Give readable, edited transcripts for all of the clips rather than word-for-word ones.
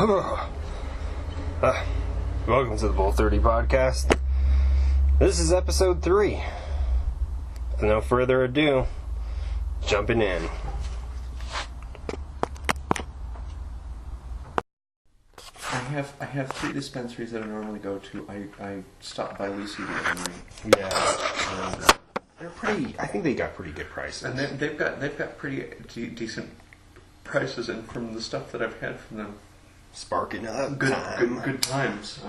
Welcome to the Bowl30 podcast. This is episode 3. With no further ado, jumping in. I have 3 dispensaries that I normally go to. I stopped by Lucy the other night. Yeah, they're pretty. I think they got pretty good prices, and they've got pretty decent prices, and from the stuff that I've had from them, sparking up, good times.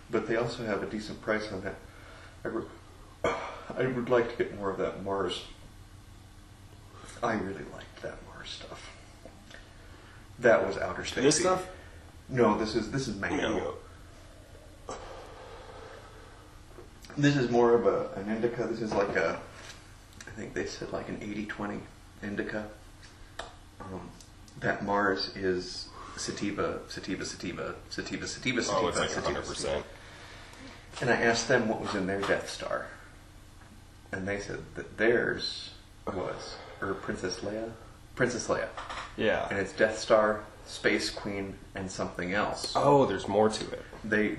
But they also have a decent price on that. I would like to get more of that Mars. I really liked that Mars stuff. That was outer space. This stuff? No, this is mango. This is more of an indica. This is like I think they said like an 80-20 indica. That Mars is sativa. Oh, it's like 100%. And I asked them what was in their Death Star. And they said that theirs was, or Princess Leia. Yeah. And it's Death Star, Space Queen, and something else. Oh, there's more to it.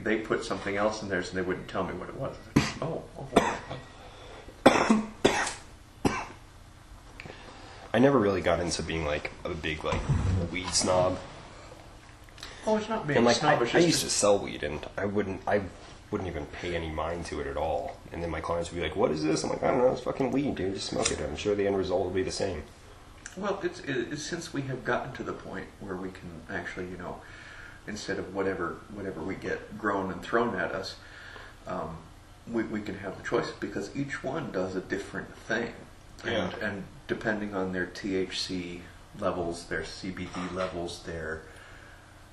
They put something else in theirs and they wouldn't tell me what it was. Oh. I never really got into being like a big like weed snob. Oh, it's not being And like snobbish. I used to sell weed and I wouldn't even pay any mind to it at all. And then my clients would be like, "What is this?" I'm like, "I don't know. It's fucking weed, dude. Just smoke it. I'm sure the end result will be the same." Well, it's since we have gotten to the point where we can actually, instead of whatever we get grown and thrown at us, we can have the choice because each one does a different thing. Yeah. And depending on their THC levels, their CBD levels, their,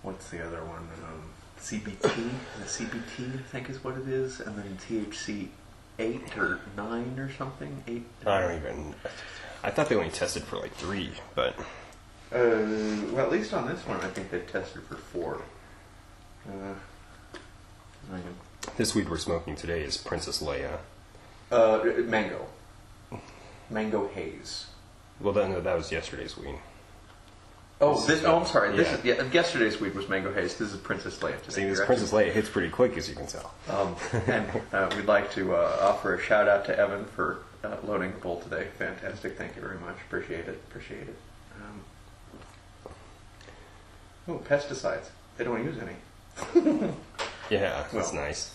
what's the other one? CBT? The CBT, I think is what it is. And then THC 8 or 9 or something? 8? I thought they only tested for like 3, but... well, at least on this one, I think they tested for 4. This weed we're smoking today is Princess Leia. Mango haze. Well, that was yesterday's weed. I'm sorry. Yeah. Yesterday's weed was Mango Haze. This is Princess Leia today. See, this Princess Leia hits pretty quick, as you can tell. And we'd like to offer a shout out to Evan for loading the bowl today. Fantastic. Thank you very much. Appreciate it. Pesticides. They don't use any. Yeah, that's nice.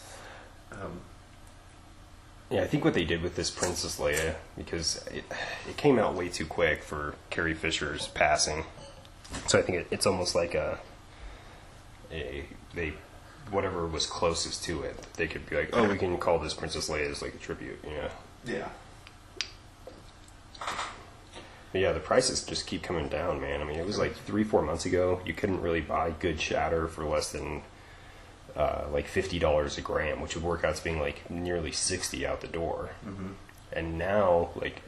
Yeah, I think what they did with this Princess Leia, because it came out way too quick for Carrie Fisher's passing. So I think it's almost like they whatever was closest to it, they could be like, oh, we can call this Princess Leia as like a tribute, Yeah. But yeah, the prices just keep coming down, man. I mean, it was like 3-4 months ago, you couldn't really buy good Shatter for less than like $50 a gram, which would work out to being like nearly $60 out the door. Mm-hmm. And now, like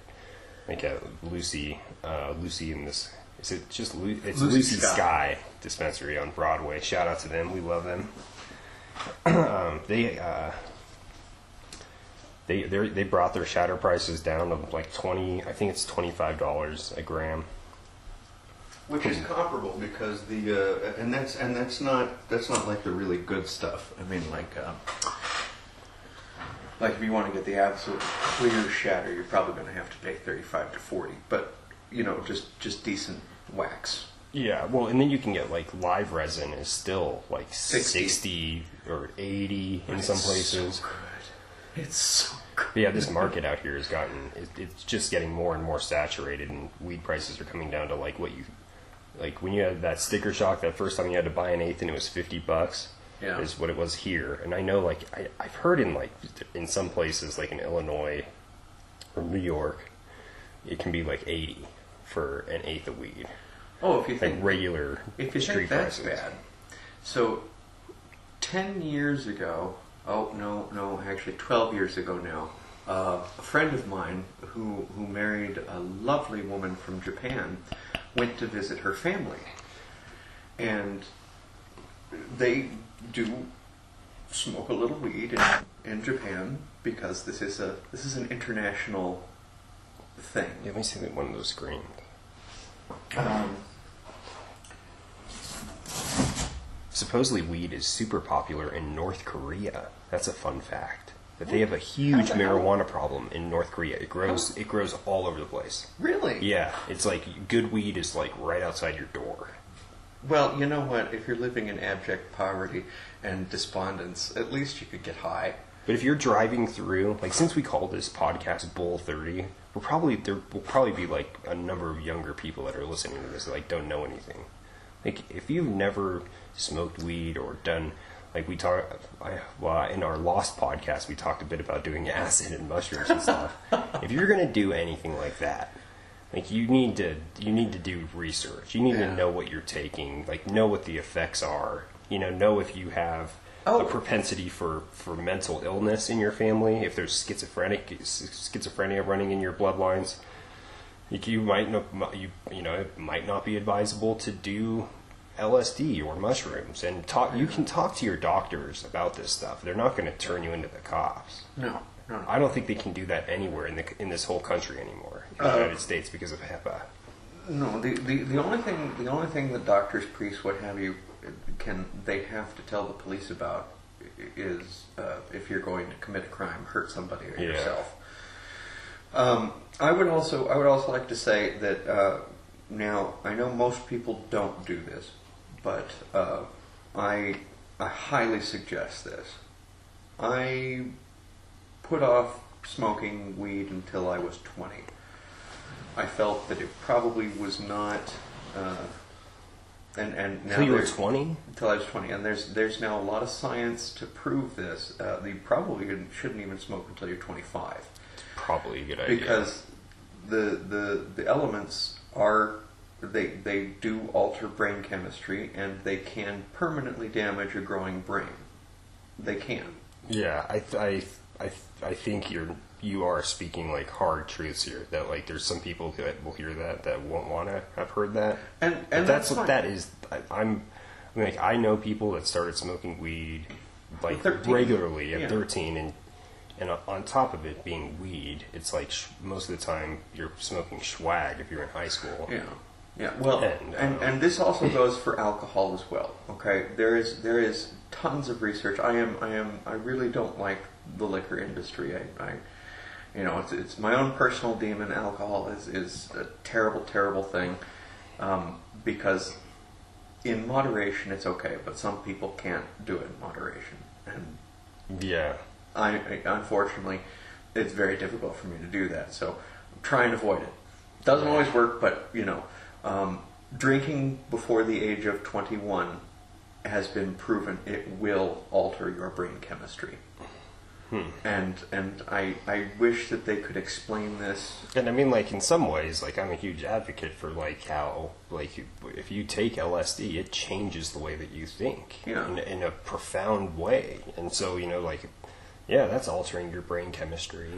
Lucy in this. Is it just it's Lucy Sky dispensary on Broadway. Shout out to them. We love them. They brought their Shatter prices down to like 20. I think it's $25 a gram. Which is comparable because that's not like the really good stuff. I mean, like if you want to get the absolute clear Shatter, you're probably going to have to pay $35 to $40. But just decent wax. Yeah, well, and then you can get like live resin is still like 60 or 80 in some places. So good. It's so good. But yeah, this market out here has gotten it's just getting more and more saturated, and weed prices are coming down to like what you like when you had that sticker shock that first time you had to buy an eighth and it was $50. Yeah. Is what it was here. And I know like I've heard in some places like in Illinois or New York, it can be like 80 for an eighth of weed. Oh, if you think like regular if you street think that's prices. bad. So 10 years ago, actually 12 years ago now, a friend of mine who married a lovely woman from Japan went to visit her family. And they do smoke a little weed in Japan because this is an international thing. Yeah, let me see one of those screens. supposedly weed is super popular in North Korea. That's a fun fact. That they have a huge marijuana problem in North Korea. It grows all over the place. Really? Yeah, it's like good weed is like right outside your door. Well, you know what? If you're living in abject poverty and despondence, at least you could get high. But if you're driving through, like since we call this podcast Bowl30, there will probably be like a number of younger people that are listening to this that like don't know anything. Like if you've never smoked weed or done, like we talk, in our Lost podcast we talked a bit about doing acid and mushrooms and stuff. If you're gonna do anything like that, like you need to do research. You need to know what you're taking, like know what the effects are. Know if you have a propensity for mental illness in your family. If there's schizophrenia running in your bloodlines, you might not, it might not be advisable to do LSD or mushrooms. And you can talk to your doctors about this stuff. They're not going to turn you into the cops. No. I don't think they can do that anywhere in this whole country anymore, in the United States, because of HIPAA. No, the only thing that doctors, priests, what have you, they have to tell the police about is if you're going to commit a crime, hurt somebody or yourself. I would also like to say that now I know most people don't do this, but I highly suggest this. I put off smoking weed until I was 20. I felt that it probably was not. And now until you were 20? Until I was 20, and there's now a lot of science to prove this. You probably shouldn't even smoke until you're 25. It's probably a good idea. Because the elements are they do alter brain chemistry, and they can permanently damage a growing brain. They can. Yeah, I think you are speaking like hard truths here. That like there's some people that will hear that won't want to have heard that. And that's what that is. I know people that started smoking weed like 13. regularly at 13, and on top of it being weed, it's like most of the time you're smoking swag if you're in high school. Yeah. Well, and this also goes for alcohol as well. Okay, there is tons of research. I really don't like the liquor industry. It's my own personal demon. Alcohol is a terrible, terrible thing because in moderation it's okay, but some people can't do it in moderation. And yeah, unfortunately, it's very difficult for me to do that. So I'm trying to avoid it. Doesn't always work, but drinking before the age of 21 has been proven it will alter your brain chemistry. And I wish that they could explain this. And I mean, like in some ways, like I'm a huge advocate for like how like if you take LSD, it changes the way that you think in a profound way. And so that's altering your brain chemistry.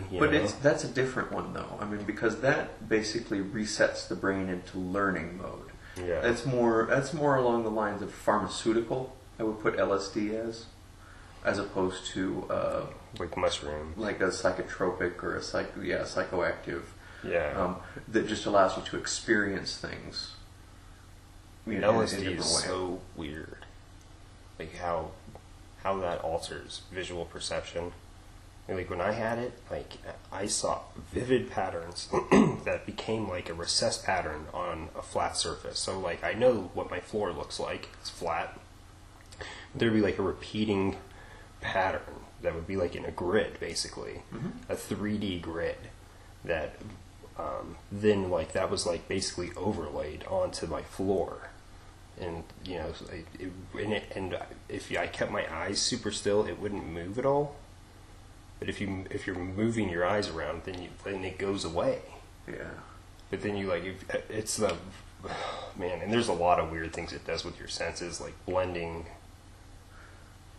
That's a different one though. I mean, because that basically resets the brain into learning mode. Yeah, that's more along the lines of pharmaceutical. I would put LSD as opposed to like mushroom, like a psychotropic or a psychoactive. Yeah, that just allows you to experience things. LSD is so weird, like how that alters visual perception. Like when I had it, like I saw vivid patterns that became like a recessed pattern on a flat surface. So like I know what my floor looks like. It's flat. There'd be like a repeating pattern that would be like in a grid, basically, a 3D grid that then like that was like basically overlaid onto my floor. And if I kept my eyes super still, it wouldn't move at all. But if you're moving your eyes around, then it goes away. Yeah. But then it's the man, and there's a lot of weird things it does with your senses, like blending.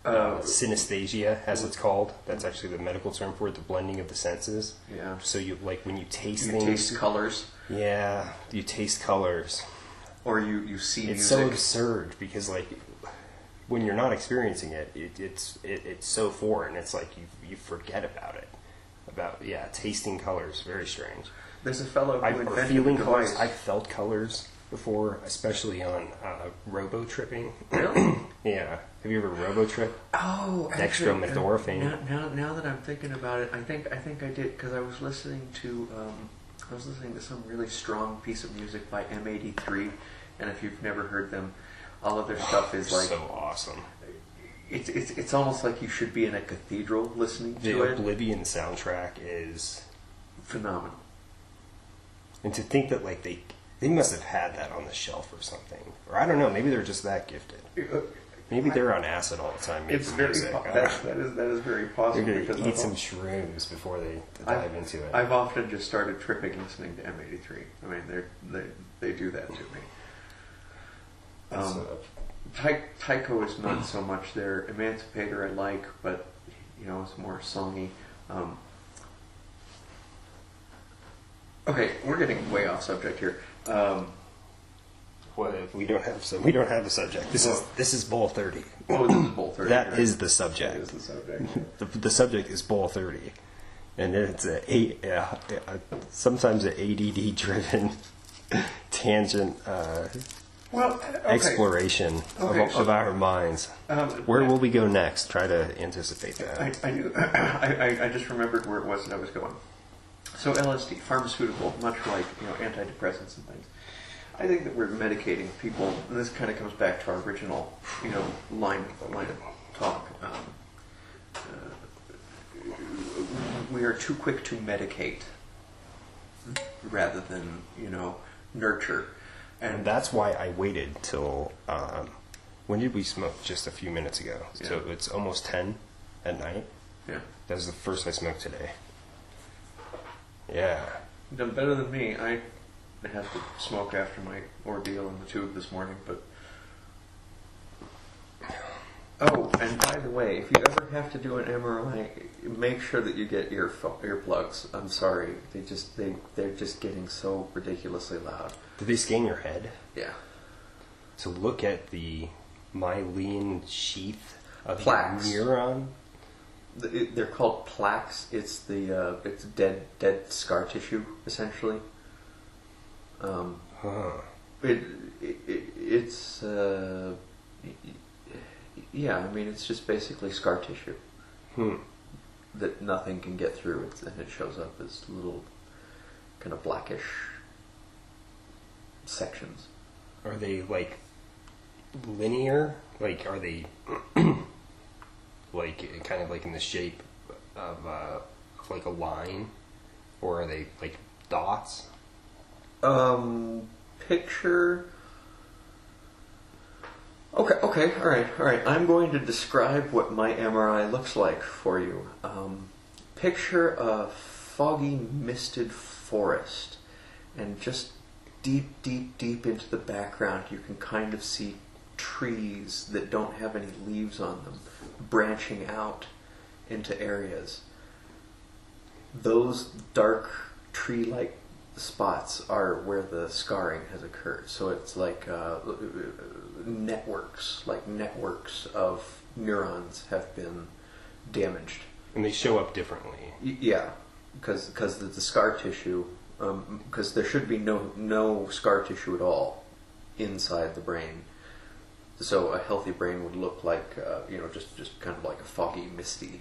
Synesthesia, as it's called. That's actually the medical term for it, the blending of the senses. Yeah. So you like when you taste things. You taste colors. Yeah, you taste colors. Or you see it's music. So absurd because like when you're not experiencing it, it's so foreign. It's like you forget about it. Tasting colors, very strange. There's a fellow who invented feeling the colors. device. I felt colors. before, especially on robo-tripping. Really? Yeah. Have you ever robo-tripped? Oh, Dextromethorphan. Now that I'm thinking about it, I think I did because I was listening to some really strong piece of music by M83, and if you've never heard them, all of their stuff is like so awesome. It's almost like you should be in a cathedral listening to it. The Oblivion soundtrack is phenomenal. And to think that like they must have had that on the shelf or something, or I don't know, maybe they're just that gifted. Maybe they're on acid all the time. It's very that is very possible. They're going to eat some shrooms before they dive into it. I've often just started tripping listening to M83. I mean, they do that to me. Tycho is not so much their Emancipator I like, but it's more songy. Okay, we're getting way off subject here. What if we don't have a subject? This is Bowl30. Oh, this is Bowl30. That right? is the subject. That is the subject. The subject is Bowl30, and it's sometimes an ADD driven tangent exploration of our minds. Where will we go next? Try to anticipate that. I just remembered where it was that I was going. So LSD, pharmaceutical, much like antidepressants and things. I think that we're medicating people, and this kind of comes back to our original line of talk. We are too quick to medicate rather than nurture. And that's why I waited till, when did we smoke? Just a few minutes ago. Yeah. So it's almost 10 at night. Yeah. That was the first I smoked today. Yeah. You've done better than me. I had to smoke after my ordeal in the tube this morning, but... Oh, and by the way, if you ever have to do an MRI, make sure that you get earplugs. I'm sorry. They're just getting so ridiculously loud. Did they scan your head? Yeah. To look at the myelin sheath of plaques. Your neuron? They're called plaques. It's it's dead scar tissue, essentially. It's yeah. I mean, it's just basically scar tissue that nothing can get through, and it shows up as little kind of blackish sections. Are they like linear? Like, are they like kind of like in the shape of like a line, or are they like dots? Picture. Okay, all right. I'm going to describe what my MRI looks like for you. Picture a foggy, misted forest, and just deep into the background, you can kind of see trees that don't have any leaves on them, branching out into areas. Those dark tree-like spots are where the scarring has occurred. So it's like networks of neurons have been damaged. And they show up differently. Yeah, because the scar tissue, because there should be no scar tissue at all inside the brain. So a healthy brain would look like just kind of like a foggy, misty,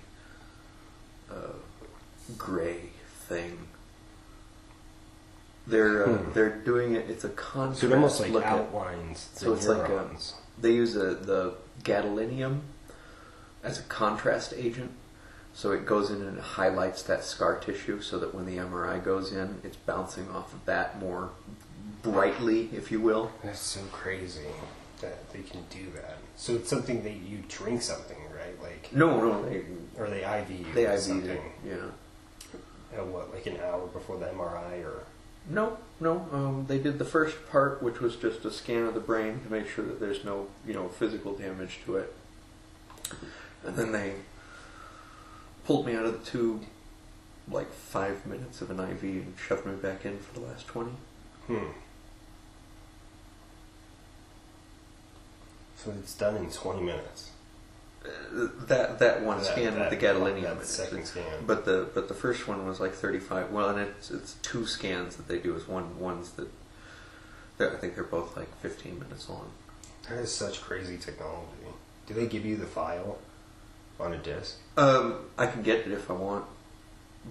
gray thing. They're doing it. It's a contrast. So it almost like outlines. So it's neurons. Like they use the gadolinium as a contrast agent. So it goes in and highlights that scar tissue, so that when the MRI goes in, it's bouncing off of that more brightly, if you will. That's so crazy that they can do that. So it's something that you drink something, right? Like no, or they IV you. They IV something. it, yeah. What, like an hour before the MRI, or? No. They did the first part, which was just a scan of the brain to make sure that there's no, physical damage to it. And then they pulled me out of the tube, like 5 minutes of an IV, and shoved me back in for the last 20. So it's done in 20 minutes. That one scan with the gadolinium. That second scan. But the first one was like 35. Well, and it's two scans that they do. Is one's that I think they're both like 15 minutes long. That is such crazy technology. Do they give you the file on a disk? I can get it if I want,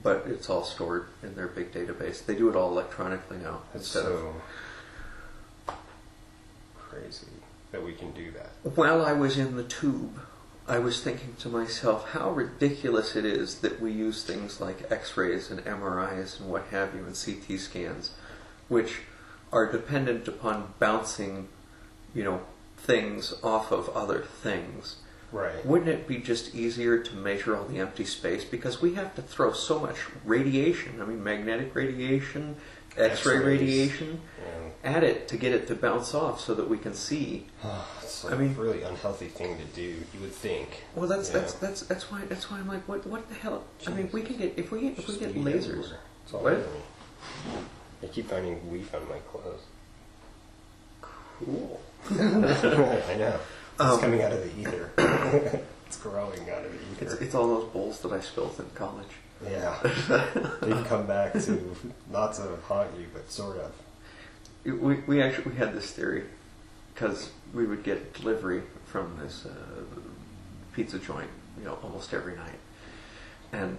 but it's all stored in their big database. They do it all electronically now. That's so crazy that we can do that. While I was in the tube, I was thinking to myself how ridiculous it is that we use things like X-rays and MRIs and what have you and CT scans, which are dependent upon bouncing, things off of other things. Right. Wouldn't it be just easier to measure all the empty space? Because we have to throw so much radiation, magnetic radiation, X-ray X-rays. Radiation, at it to get it to bounce off so that we can see. It's like a really unhealthy thing to do, you would think. Well, that's why I'm like, what the hell? Jeez. We could get if we get lasers. It's all What? over me. I keep finding weef on my clothes. Cool. I know. It's coming out of the ether. It's growing out of the ether. It's all those bowls that I spilled in college. Yeah. They've come back to not to haunt you, but sort of. We had this theory because we would get delivery from this pizza joint, almost every night, and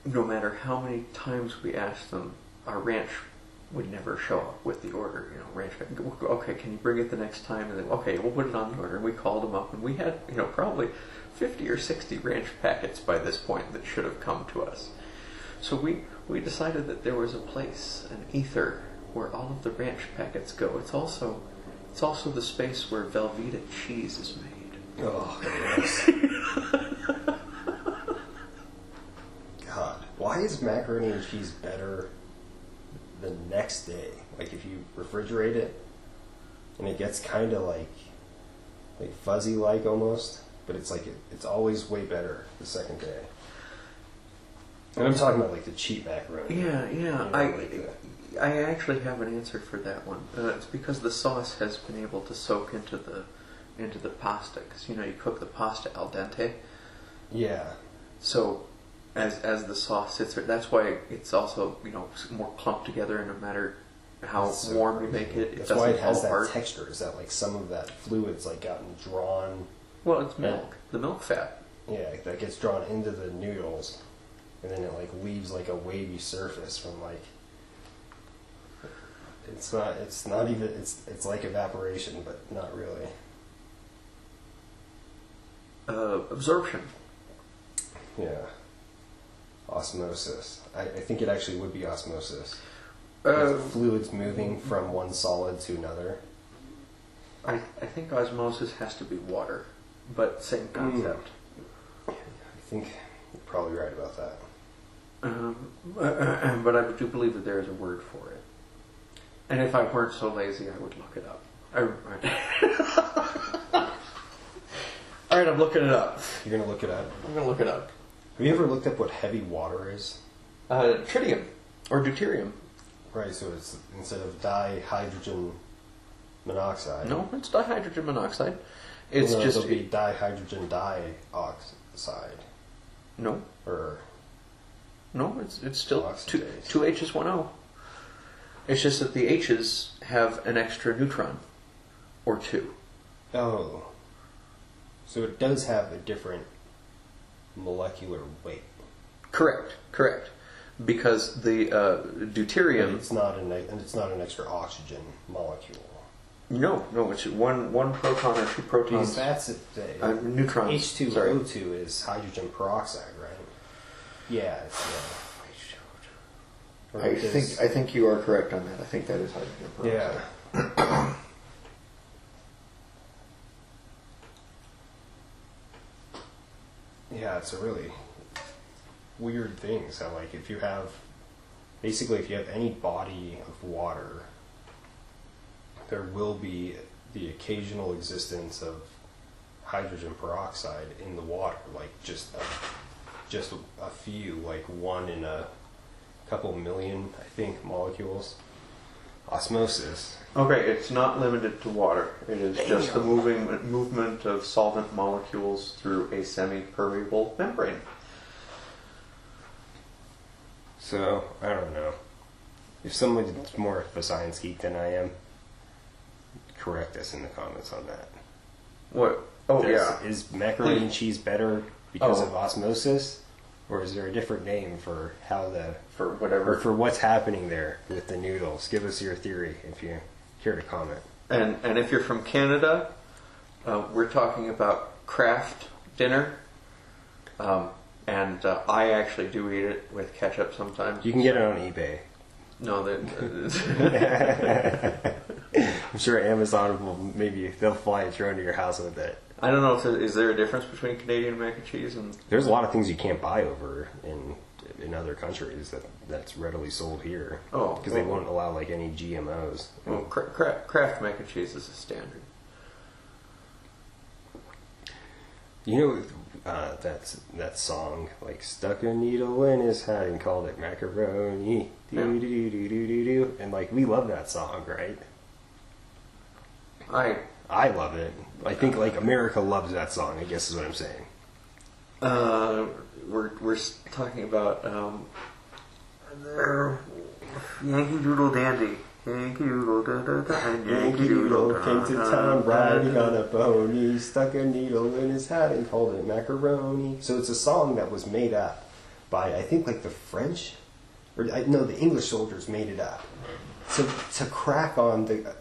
no matter how many times we asked them, our ranch would never show up with the order. Ranch, okay, can you bring it the next time? And then, okay, we'll put it on the order. And we called them up, and we had, probably 50 or 60 ranch packets by this point that should have come to us. So we decided that there was a place, an ether, where all of the ranch packets go. It's also the space where Velveeta cheese is made. Oh, yes. God, why is macaroni and cheese better the next day? Like if you refrigerate it, and it gets kind of like fuzzy-like almost, but it's always way better the second day. And I'm talking about like the cheap macaroni. Yeah. I actually have an answer for that one. It's because the sauce has been able to soak into the pasta. Because you cook the pasta al dente. Yeah. So as the sauce sits there, that's why it's also more clumped together. And no matter how warm you make it, that's doesn't why it has fall apart. that texture. Is that like some of that fluid's gotten drawn? Well, it's milk. The milk fat. Yeah, that gets drawn into the noodles, and then it leaves a wavy surface from It's not even. It's like evaporation, but not really. Absorption. Yeah. Osmosis. I think it actually would be osmosis. Fluids moving from one solid to another. I think osmosis has to be water, but same concept. I think you're probably right about that. But I do believe that there is a word for it. And if I weren't so lazy, I would look it up. All right, I'm looking it up. You're gonna look it up? I'm going to look it up. Have you ever looked up what heavy water is? Tritium, or deuterium. Right, so it's instead of dihydrogen monoxide. No, it's dihydrogen monoxide. It's no, just... it'll be dihydrogen dioxide. No. Or... No, it's still Oxidase. two H's, one O. It's just that the H's have an extra neutron, or two. Oh. So it does have a different molecular weight. Correct. Because the deuterium... But it's not an extra oxygen molecule. No, it's one proton or two protons. Because that's it. Neutrons. H2O2 is hydrogen peroxide, right? Yeah. I think you are correct on that. I think that is hydrogen peroxide. Yeah. Yeah, it's a really weird thing. So, if you have any body of water, there will be the occasional existence of hydrogen peroxide in the water, just a few, one in a couple million, I think, molecules. Osmosis. Okay, it's not limited to water. It is just the movement of solvent molecules through a semi-permeable membrane. So, I don't know. If someone's more of a science geek than I am, correct us in the comments on that. What? Oh, yeah. Is macaroni and cheese better because of osmosis? Or is there a different name for how for whatever, or for what's happening there with the noodles? Give us your theory if you care to comment. And if you're from Canada, we're talking about Kraft dinner. And I actually do eat it with ketchup sometimes. You can get it on eBay. No, I'm sure Amazon will they'll fly a drone to your house with it. I don't know if is there a difference between Canadian mac and cheese and... There's a lot of things you can't buy over in other countries that's readily sold here. Oh, because they won't allow like any GMOs. Well, Kraft mac and cheese is a standard. You know that song, like stuck a needle in his hat and called it macaroni, do do do do do do, and like we love that song, right? I love it. I think like America loves that song, I guess is what I'm saying. We're talking about Yankee Doodle Dandy. Yankee Doodle, Yankee Doodle came to town riding on a pony, stuck a needle in his hat and called it macaroni. So it's a song that was made up by, I think, like the French, the English soldiers made it up. So to crack on the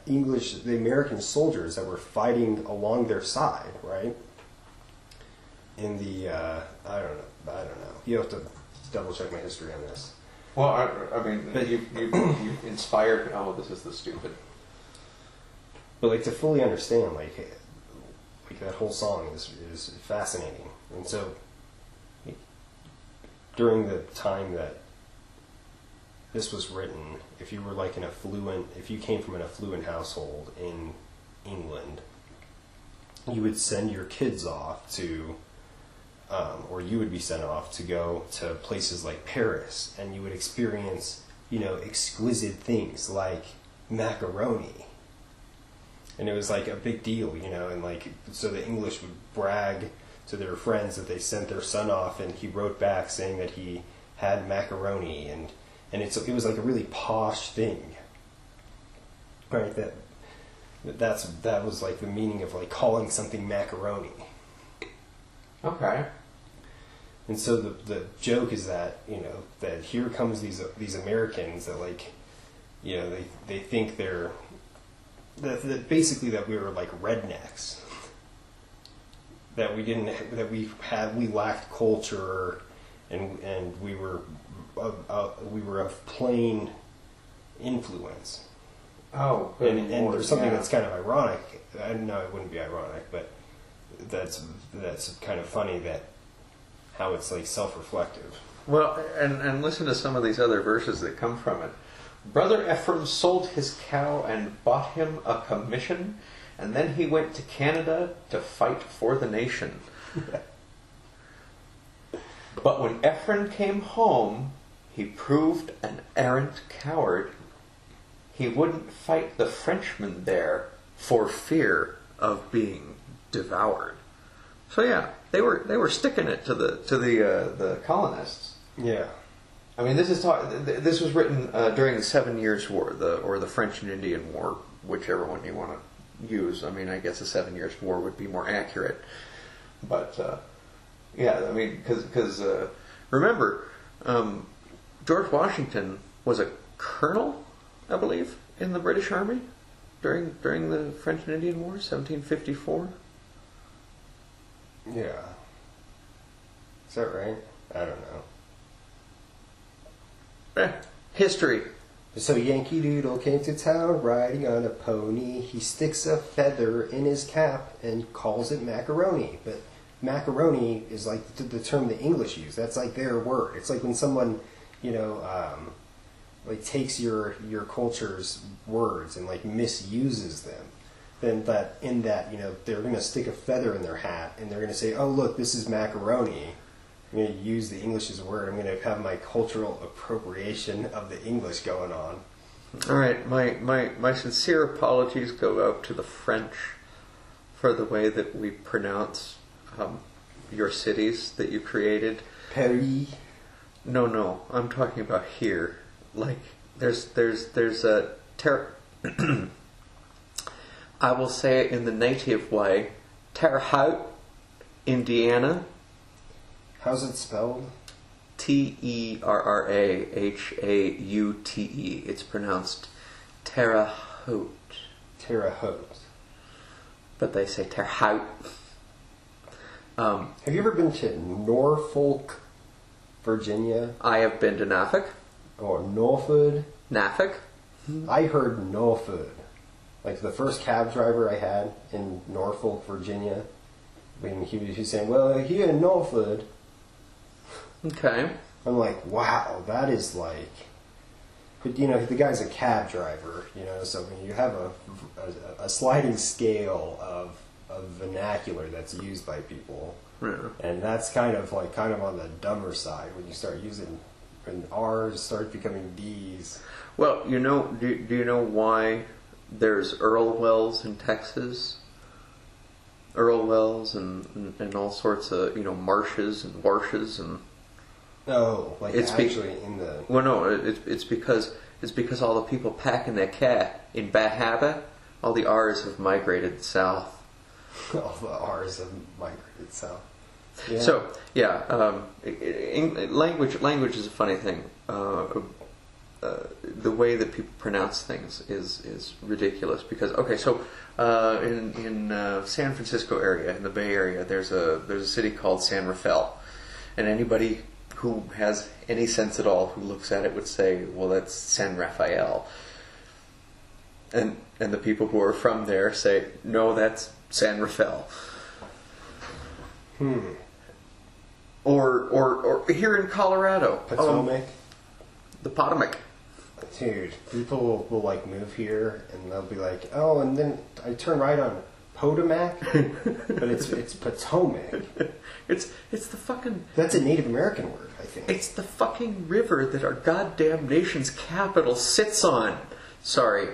American soldiers that were fighting along their side, right? In the, I don't know. You have to double check my history on this. Well, I mean, you inspired. Oh, this is the stupid. But like to fully understand, like that whole song is fascinating, and so during the time that this was written, if you were like if you came from an affluent household in England, you would send your kids off to. Or you would be sent off to go to places like Paris, and you would experience, exquisite things like macaroni. And it was like a big deal, and like, so the English would brag to their friends that they sent their son off, and he wrote back saying that he had macaroni, and it was like a really posh thing, right? That was like the meaning of like calling something macaroni. Okay. And so the joke is that, that here comes these Americans that like, they think they're, that basically that we were like rednecks. That we lacked culture, and we were of plain influence. Oh, and there's something that's kind of ironic. I know it wouldn't be ironic, but that's kind of funny that how it's like self-reflective. Well, and listen to some of these other verses that come from it. Brother Ephraim sold his cow and bought him a commission, and then he went to Canada to fight for the nation. But when Ephraim came home, he proved an arrant coward. He wouldn't fight the Frenchmen there for fear of being devoured. So yeah, they were sticking it to the colonists. Yeah, I mean this was written during the 7 Years' War, or the French and Indian War, whichever one you want to use. I mean, I guess the 7 Years' War would be more accurate, but yeah, I mean because remember, George Washington was a colonel, I believe, in the British Army during the French and Indian War, 1754. Yeah. Is that right? I don't know. History. So Yankee Doodle came to town riding on a pony. He sticks a feather in his cap and calls it macaroni. But macaroni is like the term the English use. That's like their word. It's like when someone, like takes your culture's words and like misuses them. Then they're going to stick a feather in their hat and they're going to say, oh look, this is macaroni. I'm going to use the English as a word. I'm going to have my cultural appropriation of the English going on. All right, my sincere apologies go out to the French for the way that we pronounce your cities that you created. Paris. No, I'm talking about here. Like there's a I will say it in the native way. Terre Haute, Indiana. How's it spelled? Terrahaute. It's pronounced Terre Haute. Terre Haute. But they say Terre Haute. Have you ever been to Norfolk, Virginia? I have been to Norfolk. Or Norfolk? Norfolk? I heard Norfolk. Like the first cab driver I had in Norfolk, Virginia, when he was saying, well, here in Norfolk. Okay. I'm like, wow, that is like... But, you know, the guy's a cab driver, you know, so when you have a sliding scale of vernacular that's used by people, and that's kind of on the dumber side when you start using... When R's start becoming D's. Well, you know, do you know why there's Earl Wells in Texas? Earl Wells and all sorts of, you know, marshes and warshes and... Oh, like it's actually in the... Well, no, it's because all the people packing their cat in bad habit, all the R's have migrated south. All the R's have migrated south. Yeah. So, yeah, language is a funny thing. The way that people pronounce things is ridiculous because, okay, so in San Francisco area, in the Bay Area, there's a city called San Rafael, and anybody who has any sense at all who looks at it would say, well, that's San Rafael. And the people who are from there say, no, that's San Rafael. Or here in Colorado. Potomac. The Potomac. Dude, people will like move here and they'll be like, oh, and then I turn right on Potomac, but it's Potomac. It's the fucking... That's a Native American word, I think. It's the fucking river that our goddamn nation's capital sits on. Sorry,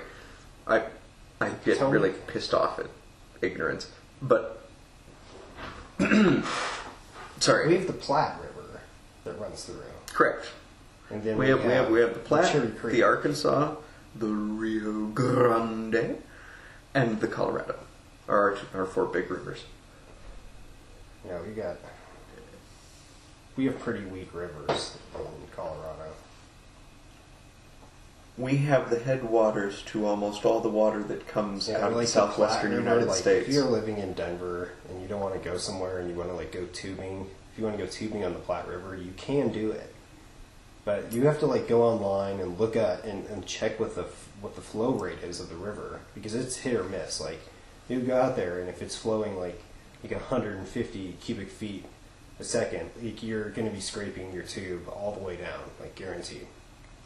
I get really pissed off at ignorance, but sorry. We have the Platte River that runs through. Correct. And then we have the Platte, the Arkansas, the Rio Grande, and the Colorado. Are our four big rivers. Yeah, we have pretty weak rivers in Colorado. We have the headwaters to almost all the water that comes out of the southwestern United States. If you're living in Denver and you don't want to go somewhere and you want to go tubing, if you want to go tubing on the Platte River, you can do it. But you have to go online and look at and check what the flow rate is of the river because it's hit or miss. You go out there and if it's flowing like 150 cubic feet a second, you're going to be scraping your tube all the way down, guaranteed.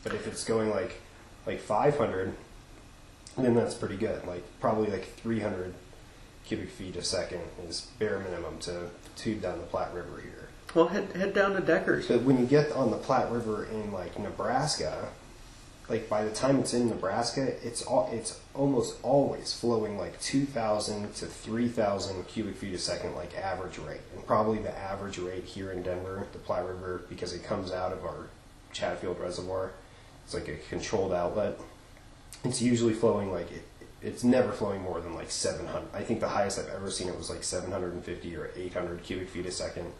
But if it's going like 500, then that's pretty good. Probably 300 cubic feet a second is bare minimum to tube down the Platte River here. Well, head down to Deckers. But when you get on the Platte River in Nebraska, by the time it's in Nebraska, it's almost always flowing 2,000 to 3,000 cubic feet a second, average rate. And probably the average rate here in Denver, the Platte River, because it comes out of our Chatfield Reservoir, it's a controlled outlet. It's usually flowing it's never flowing more than 700. I think the highest I've ever seen it was 750 or 800 cubic feet a second.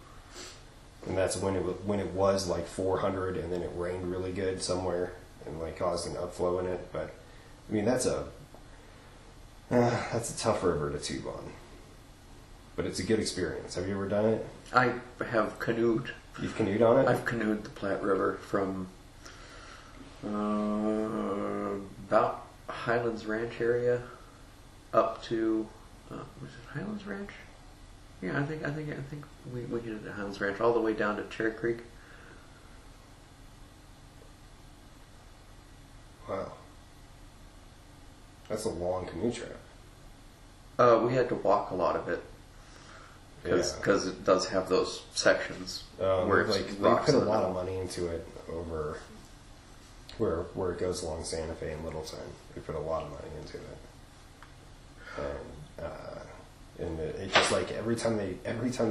And that's when it was 400, and then it rained really good somewhere and caused an upflow in it. But I mean that's a tough river to tube on. But it's a good experience. Have you ever done it? I have canoed. You've canoed on it? I've canoed the Platte River from about Highlands Ranch area up to was it Highlands Ranch? Yeah, I think we hit it at Highlands Ranch all the way down to Cherry Creek. Wow, that's a long canoe trip. We had to walk a lot of it because it does have those sections where it's they put a lot of money into it over where it goes along Santa Fe and Littleton. They put a lot of money into it. And it just every time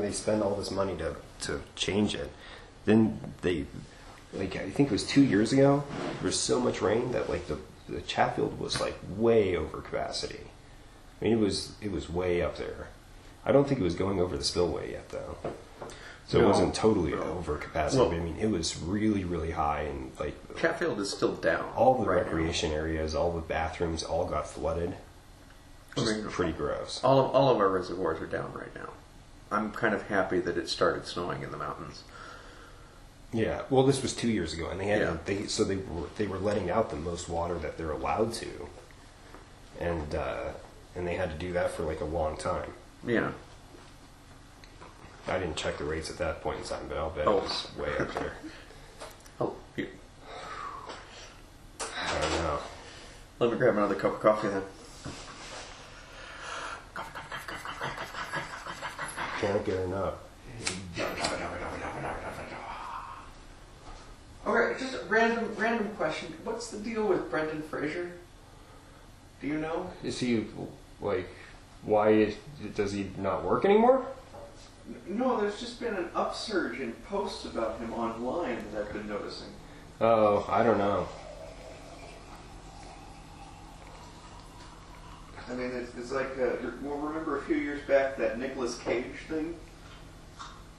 they spend all this money to change it, then they I think it was 2 years ago. There was so much rain that the Chatfield was way over capacity. I mean, it was way up there. I don't think it was going over the spillway yet, though. So it wasn't totally over capacity. Well, but I mean, it was really, really high, and like Chatfield is still down. all the right recreation areas, all the bathrooms, all got flooded. Just pretty gross. All of our reservoirs are down right now. I'm kind of happy that it started snowing in the mountains. Yeah, well, this was 2 years ago, and they had Yeah. they were letting out the most water that they're allowed to, and they had to do that for like a long time. Yeah. I didn't check the rates at that point in time, but I'll bet it was way up there. Oh, yeah. I don't know. Let me grab another cup of coffee then. Can't get enough. Okay, just a random question. What's the deal with Brendan Fraser? Do you know? Is he like? Does he not work anymore? No, there's just been an upsurge in posts about him online that I've been noticing. Oh, I don't know. I mean, it's like, well, remember a few years back that Nicolas Cage thing?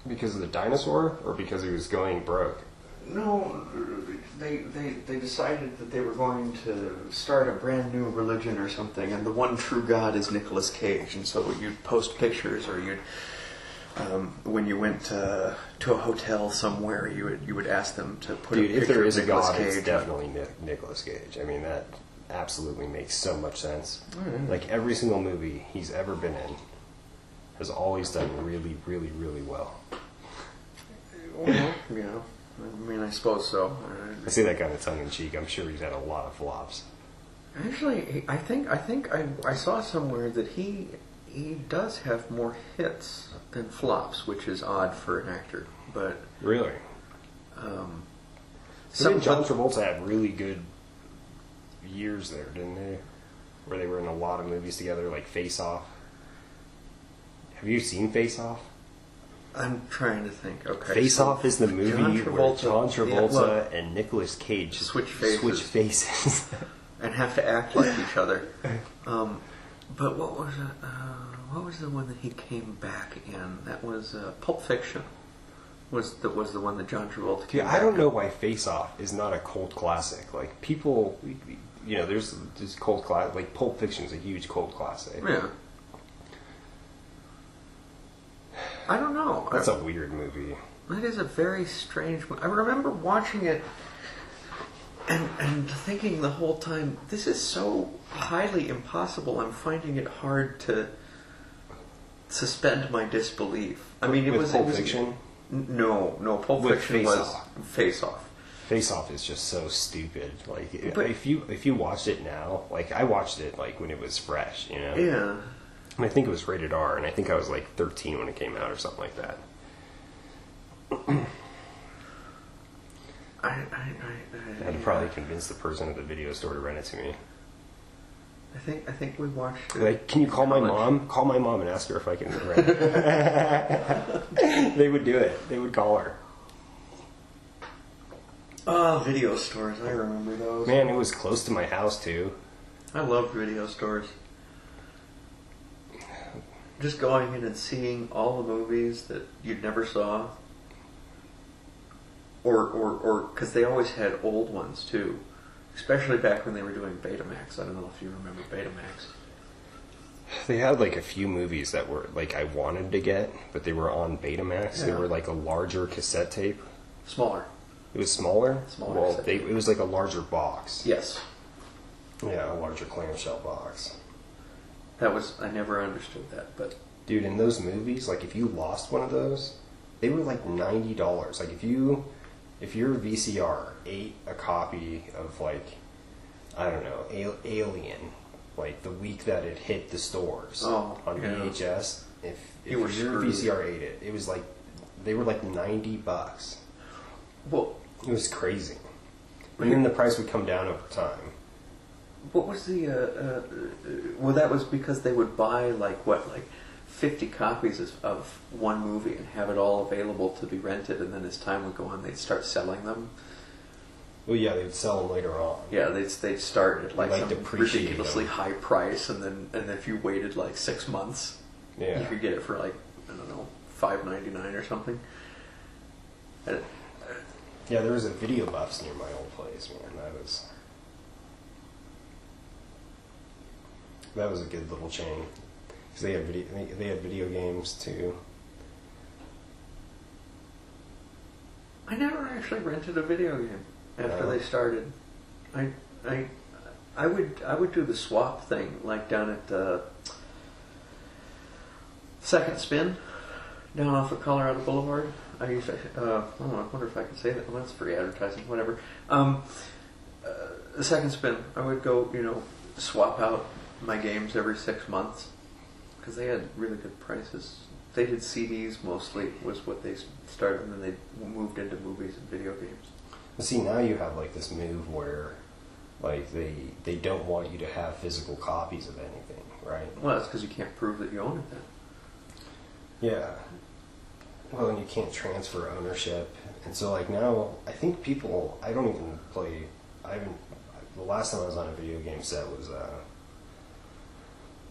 Because of the dinosaur, or because he was going broke? No, they decided that they were going to start a brand new religion or something, and the one true God is Nicolas Cage, and so you'd post pictures, or you'd, when you went to a hotel somewhere, you would ask them to put a picture if there is of a Nicolas God, Cage. it's definitely Nicolas Cage. I mean, that absolutely makes so much sense. Mm-hmm. Like every single movie he's ever been in has always done really, really, really well. Well, you know, I mean, I suppose so. I say that kind of tongue in cheek. I'm sure he's had a lot of flops. Actually, I think I saw somewhere that he does have more hits than flops, which is odd for an actor. But Really? John Travolta had really good years there, didn't they? Where they were in a lot of movies together, like Face Off. Have you seen Face Off? I'm trying to think. Okay, Face Off is the movie where John Travolta yeah, and Nicolas Cage switch faces. And have to act like each other. But what was it? What was the one that he came back in? That was Pulp Fiction. Was the one that John Travolta came back I don't in. know why Face Off is not a cult classic. Like people, you know, there's cult classic. Like Pulp Fiction is a huge cult classic. Yeah. I don't know. That's a weird movie. That is a very strange movie. I remember watching it and thinking the whole time, this is so highly impossible. I'm finding it hard to suspend my disbelief. I mean, With Pulp Fiction? No. Pulp With Fiction Face was Off. Face Off. Face Off is just so stupid. Like But- if you watched it now, like I watched it like when it was fresh, you know. Yeah. And I think it was rated R, and I think I was like 13 when it came out or something like that. I had to probably convince the person at the video store to rent it to me. I think we watched it. Like, can you call my mom? Call my mom and ask her if I can rent it. They would do it. They would call her. Oh, video stores. I remember those. Man, it was close to my house too. I loved video stores. Just going in and seeing all the movies that you'd never saw. Or because they always had old ones too. Especially back when they were doing Betamax. I don't know if you remember Betamax. They had like a few movies that were like I wanted to get, but they were on Betamax. They Yeah. were like a larger cassette tape. Smaller. It was smaller? Smaller Well, cassette it was like a larger box. Yes. Yeah, a larger clamshell box. I never understood that, but... Dude, in those movies, like if you lost one of those, they were like $90. Like if your VCR ate a copy of like, I don't know, Alien, like the week that it hit the stores on VHS, if your screwed. VCR ate it, it was like, they were like $90. Well, it was crazy. And then the price would come down over time. what was the... well, that was because they would buy like 50 copies of one movie and have it all available to be rented, and then as time would go on, they'd start selling them. Well, yeah, they'd sell them later on. Yeah, they'd start at like some depreciate ridiculously them. high price, and if you waited like 6 months, Yeah. you could get it for like, I don't know, $5.99 or something. And, Yeah, there was a Video Buffs near my old place, man. That was a good little chain. Because they had video games too. I never actually rented a video game after No. they started. I would do the swap thing, like down at the Second Spin, down off of Colorado Boulevard. I used to, I wonder if I can say that. Well, that's free advertising, whatever. The Second Spin, I would go, swap out my games every 6 months because they had really good prices. They did CDs mostly, was what they started, and then they moved into movies and video games. See, now you have like this move where, like, they don't want you to have physical copies of anything, right? Well, that's because you can't prove that you own it then. Yeah. Well, and you can't transfer ownership, and so like now, I think people. I don't even play. The last time I was on a video game set was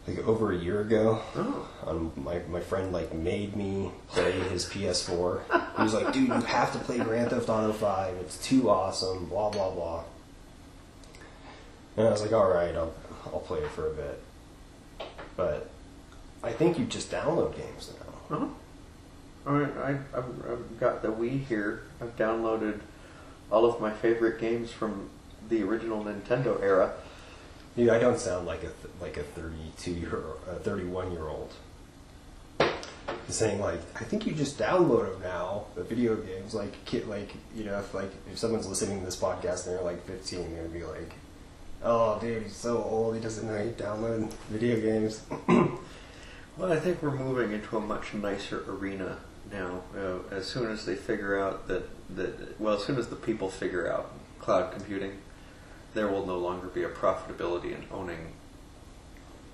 like over a year ago. Oh. My friend like made me play his PS4. He was like, "Dude, you have to play Grand Theft Auto 5. It's too awesome." Blah blah blah. And I was like, "All right, I'll play it for a bit." But I think you just download games now. Uh-huh. I've got the Wii here. I've downloaded all of my favorite games from the original Nintendo era. Dude, I don't sound like a 31-year-old saying like, I think you just download them now. The video games, if someone's listening to this podcast and they're like 15, they'd be like, "Oh, dude, he's so old. He doesn't know how to download video games." Well, I think we're moving into a much nicer arena now. As soon as they figure out as soon as the people figure out cloud computing, there will no longer be a profitability in owning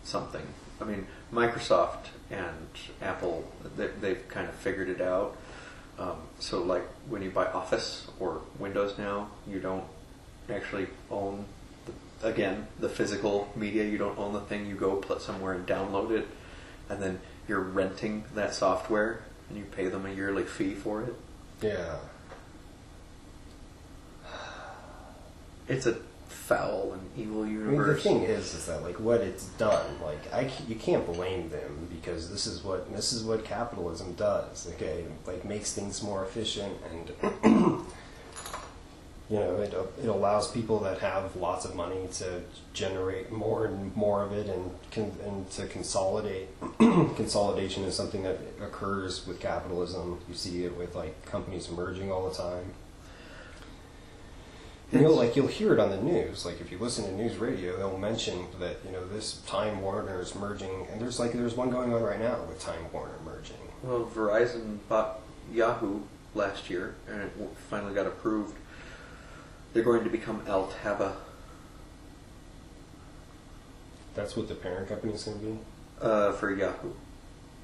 something. I mean, Microsoft and Apple, they've kind of figured it out. So like when you buy Office or Windows now, you don't actually own, the physical media. You don't own the thing. You go somewhere and download it, and then you're renting that software, and you pay them a yearly fee for it. Yeah. It's a foul and evil universe. I mean, the thing is that like what it's done, like you can't blame them because this is what capitalism does. Okay, like makes things more efficient, and it allows people that have lots of money to generate more and more of it, and to consolidate. Consolidation is something that occurs with capitalism. You see it with like companies merging all the time. And you'll hear it on the news. Like if you listen to news radio, they'll mention that this Time Warner is merging, and there's one going on right now with Time Warner merging. Well, Verizon bought Yahoo last year, and it finally got approved. They're going to become Altaba. That's what the parent company is going to be. For Yahoo.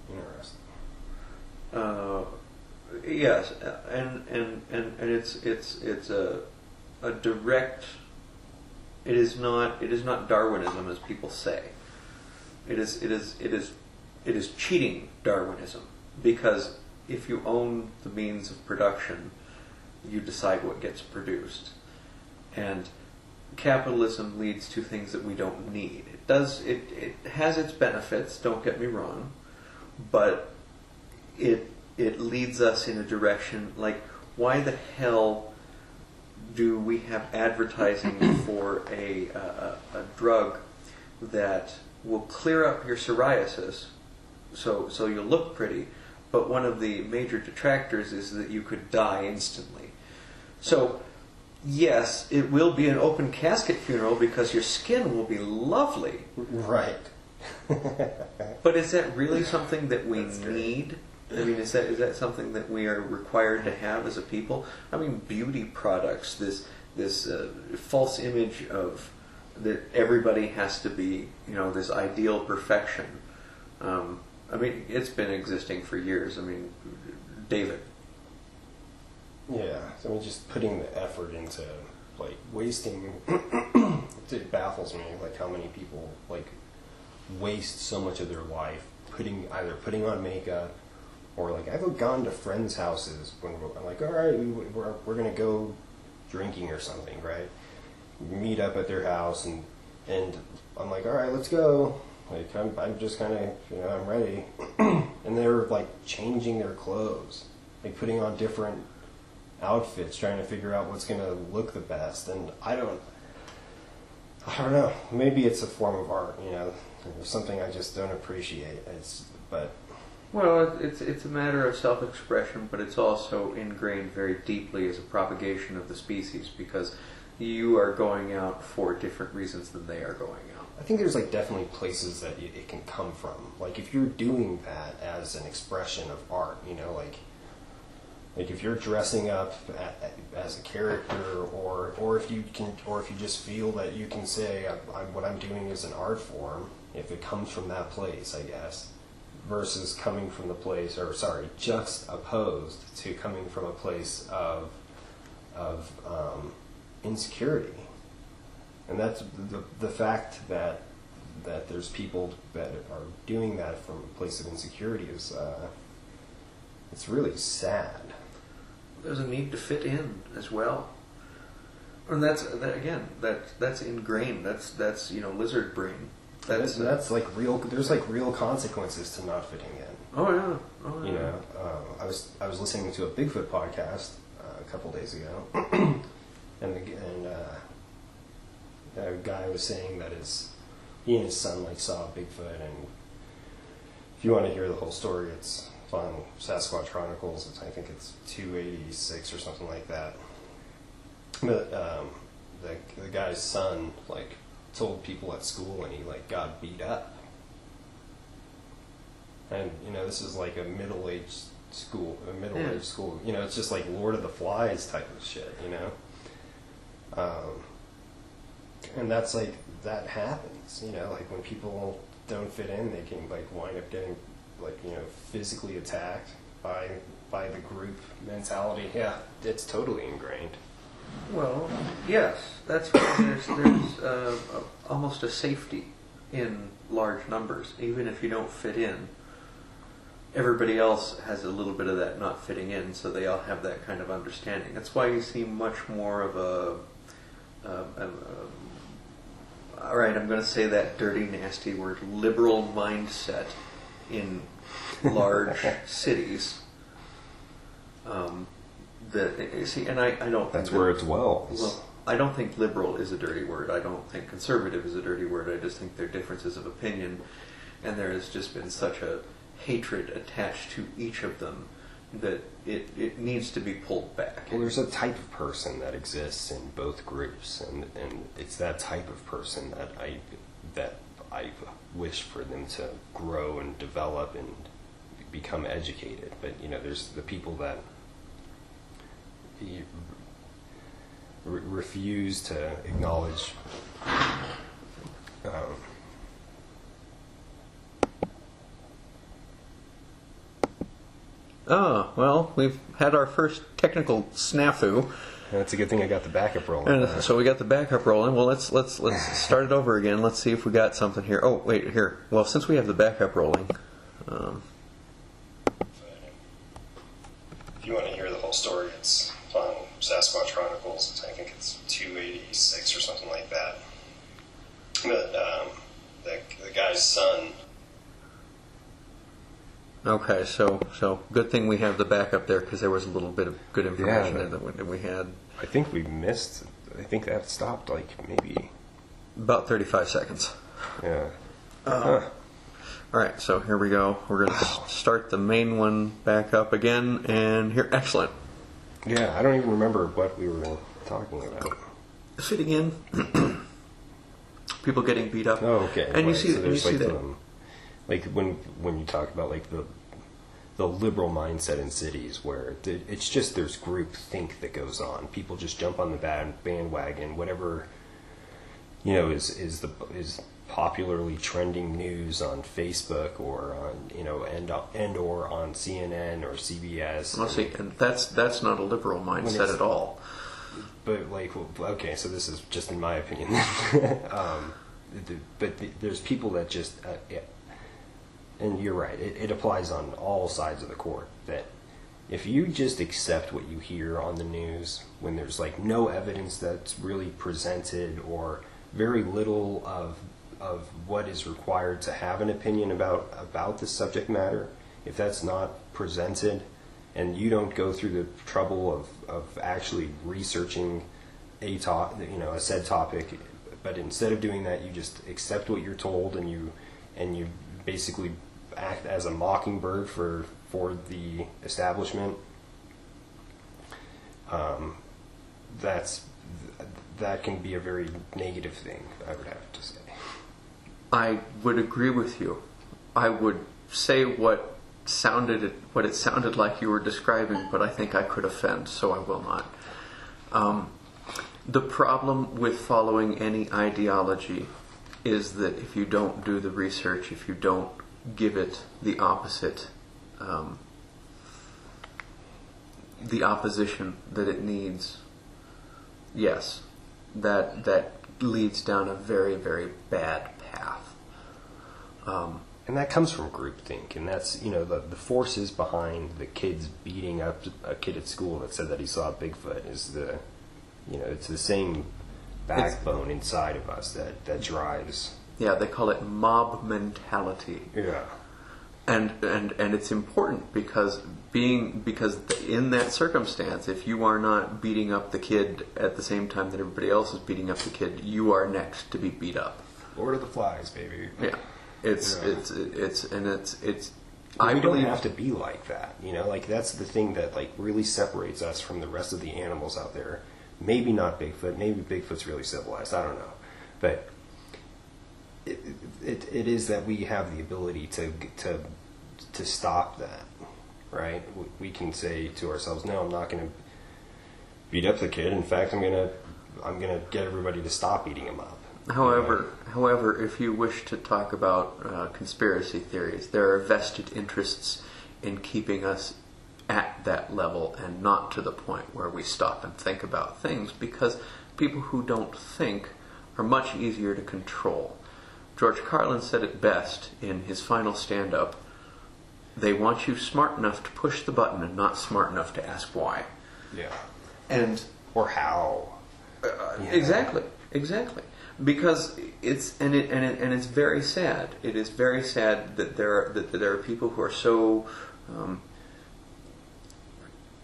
Interesting. Yes, and it's a direct. It is not Darwinism as people say. It is cheating Darwinism, because if you own the means of production, you decide what gets produced, and capitalism leads to things that we don't need. It has its benefits. Don't get me wrong, but it leads us in a direction like, why the hell do we have advertising for a drug that will clear up your psoriasis, so you'll look pretty, but one of the major detractors is that you could die instantly. So yes, it will be an open casket funeral because your skin will be lovely. Right. But is that really something that we need? I mean, is that something that we are required to have as a people? I mean, beauty products, this false image of that everybody has to be, this ideal perfection. I mean, it's been existing for years. I mean, David. Yeah, so I mean, just putting the effort into like wasting. It baffles me, like how many people like waste so much of their life either putting on makeup, or like I've gone to friends' houses when I'm like, all right, we're gonna go drinking or something, right? We meet up at their house, and I'm like, all right, let's go. Like I'm just kind of, I'm ready, and they're like changing their clothes, like putting on different outfits, trying to figure out what's gonna look the best, and I don't know. Maybe it's a form of art, something I just don't appreciate. Well, it's a matter of self-expression, but it's also ingrained very deeply as a propagation of the species, because you are going out for different reasons than they are going out. I think there's like definitely places that it can come from. Like if you're doing that as an expression of art, like if you're dressing up as a character, or if you just feel that you can say what I'm doing is an art form, if it comes from that place, I guess, versus coming from the place, juxtaposed to coming from a place of insecurity. And that's the fact that there's people that are doing that from a place of insecurity is it's really sad. There's a need to fit in as well, and that's ingrained. That's lizard brain. That's like real. There's like real consequences to not fitting in. Oh yeah. I was listening to a Bigfoot podcast a couple days ago, and a guy was saying that he and his son like saw Bigfoot, and if you want to hear the whole story, it's on Sasquatch Chronicles. I think it's 286 or something like that. But the guy's son like told people at school, and he like got beat up. And this is like a middle-aged school. It's just like Lord of the Flies type of shit. And that's like that happens. Like when people don't fit in, they can like wind up getting like physically attacked by the group mentality. Yeah, it's totally ingrained. Well, yes, that's why there's almost a safety in large numbers. Even if you don't fit in, everybody else has a little bit of that not fitting in, so they all have that kind of understanding. That's why you see much more of all right, I'm going to say that dirty, nasty word, liberal mindset in large cities. And I don't. That's where it dwells. Well, I don't think liberal is a dirty word. I don't think conservative is a dirty word. I just think they're differences of opinion, and there has just been such a hatred attached to each of them that it needs to be pulled back. Well, there's a type of person that exists in both groups, and it's that type of person that I wish for them to grow and develop and become educated. But there's the people that refuse to acknowledge. Oh, well, we've had our first technical snafu. That's a good thing I got the backup rolling. And so we got the backup rolling. Well, let's start it over again. Let's see if we got something here. Oh, wait, here. Well, since we have the backup rolling. If you want to hear the whole story, it's on Sasquatch Chronicles. I think it's 286 or something like that. But the guy's son. Okay, so good thing we have the backup there, because there was a little bit of good information there that we had. I think we missed. I think that stopped like maybe about 35 seconds. Yeah. All right, so here we go. We're going to start the main one back up again, and here, excellent. Yeah, I don't even remember what we were talking about. Fitting in, people getting beat up. Oh, okay. And right. you see, so there's you like see that. Like when you talk about like the liberal mindset in cities, where it's just there's group think that goes on. People just jump on the bandwagon, whatever is popularly trending news on Facebook or on and or on CNN or CBS. Well, see, and that's not a liberal mindset at all. but like, okay, so this is just in my opinion. There's people that just, yeah, and you're right, it applies on all sides of the court, that if you just accept what you hear on the news when there's like no evidence that's really presented, or very little of what is required to have an opinion about the subject matter, if that's not presented, and you don't go through the trouble of actually researching a said topic, but instead of doing that, you just accept what you're told, and you basically act as a mockingbird for the establishment, that can be a very negative thing, I would have to say. I would agree with you. I would say what it sounded like you were describing, but I think I could offend, so I will not. The problem with following any ideology is that if you don't do the research, if you don't give it the opposite, the opposition that it needs, yes, that leads down a very, very bad path. And that comes from groupthink, and that's, the forces behind the kids beating up a kid at school that said that he saw Bigfoot is it's the same backbone inside of us that drives. Yeah, they call it mob mentality. Yeah. And it's important because in that circumstance, if you are not beating up the kid at the same time that everybody else is beating up the kid, you are next to be beat up. Lord of the Flies, baby. Yeah. It's I don't have to be like that, like that's the thing that like really separates us from the rest of the animals out there. Maybe not Bigfoot, maybe Bigfoot's really civilized, I don't know. But it is that we have the ability to stop that, right? We can say to ourselves, no, I'm not going to beat up the kid. In fact, I'm going to get everybody to stop beating him up. However, if you wish to talk about conspiracy theories, there are vested interests in keeping us at that level and not to the point where we stop and think about things, because people who don't think are much easier to control. George Carlin said it best in his final stand-up: they want you smart enough to push the button and not smart enough to ask why. Yeah. Or how. Exactly. Because it's very sad. It is very sad that there are people who are so.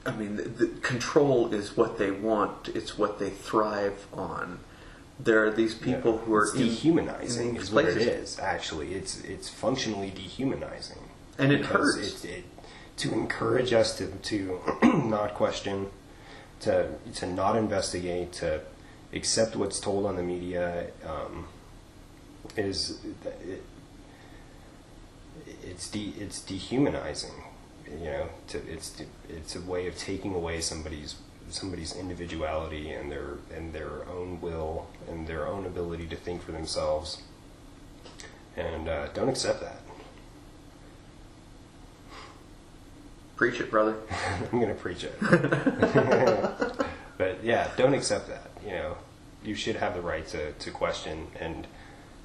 The control is what they want. It's what they thrive on. There are these people who are dehumanizing. Is what it is. Actually, it's functionally dehumanizing, and it hurts. To encourage us to not question, to not investigate, to accept what's told on the media, it's dehumanizing. It's a way of taking away somebody's individuality and their own will and their own ability to think for themselves. And don't accept that. Preach it, brother. I'm going to preach it. But yeah, don't accept that. You should have the right to question. And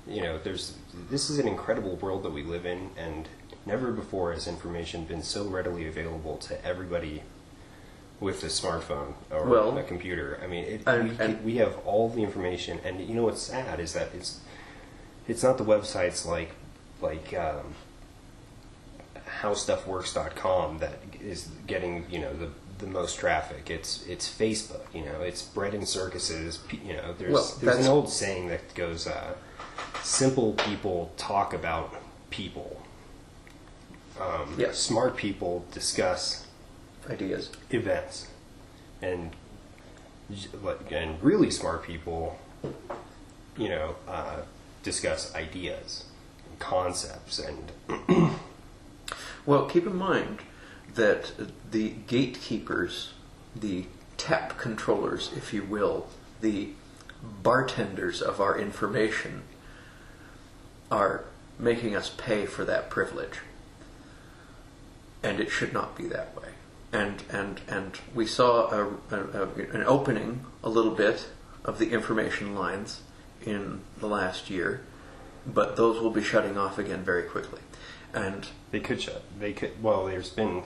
this is an incredible world that we live in, and never before has information been so readily available to everybody with a smartphone or a computer. I mean, we have all the information, and what's sad is that it's not the websites like howstuffworks.com that is getting the most traffic. It's Facebook. It's bread and circuses. There's an old saying that goes, simple people talk about people. Smart people discuss ideas, events, and really smart people, discuss ideas, and concepts, and well, keep in mind that the gatekeepers, the tap controllers, if you will, the bartenders of our information, are making us pay for that privilege. And it should not be that way. and we saw an opening a little bit of the information lines in the last year, but those will be shutting off again very quickly. And they could shut. They could. Well, there's been.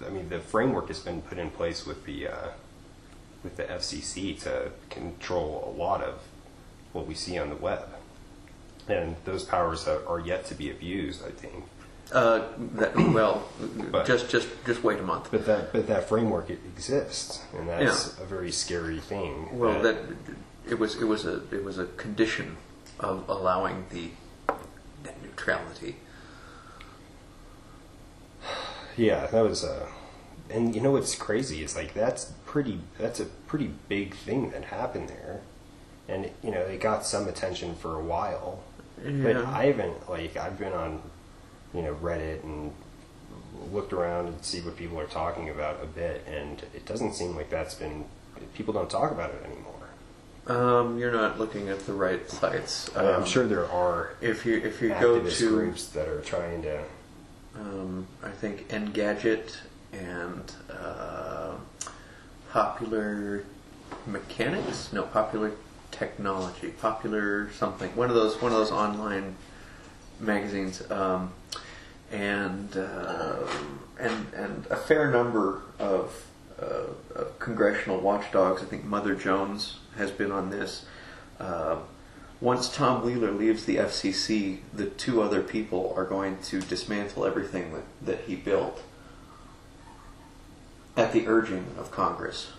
I mean, the framework has been put in place with the FCC to control a lot of what we see on the web, and those powers are yet to be abused, I think. Just wait a month. But that framework exists, and that's a very scary thing. Well, it was a condition of allowing the net neutrality. Yeah, that was and you know what's crazy is like that's a pretty big thing that happened there, and you know it got some attention for a while, but I've been on Reddit and looked around and see what people are talking about a bit, and it doesn't seem like people don't talk about it anymore. You're not looking at the right sites. I'm sure there are if you go to groups that are trying to. I think Engadget and Popular Mechanics, no, Popular Technology, Popular something, one of those online magazines, and a fair number of congressional watchdogs. I think Mother Jones has been on this. Once Tom Wheeler leaves the FCC, the two other people are going to dismantle everything that he built at the urging of Congress.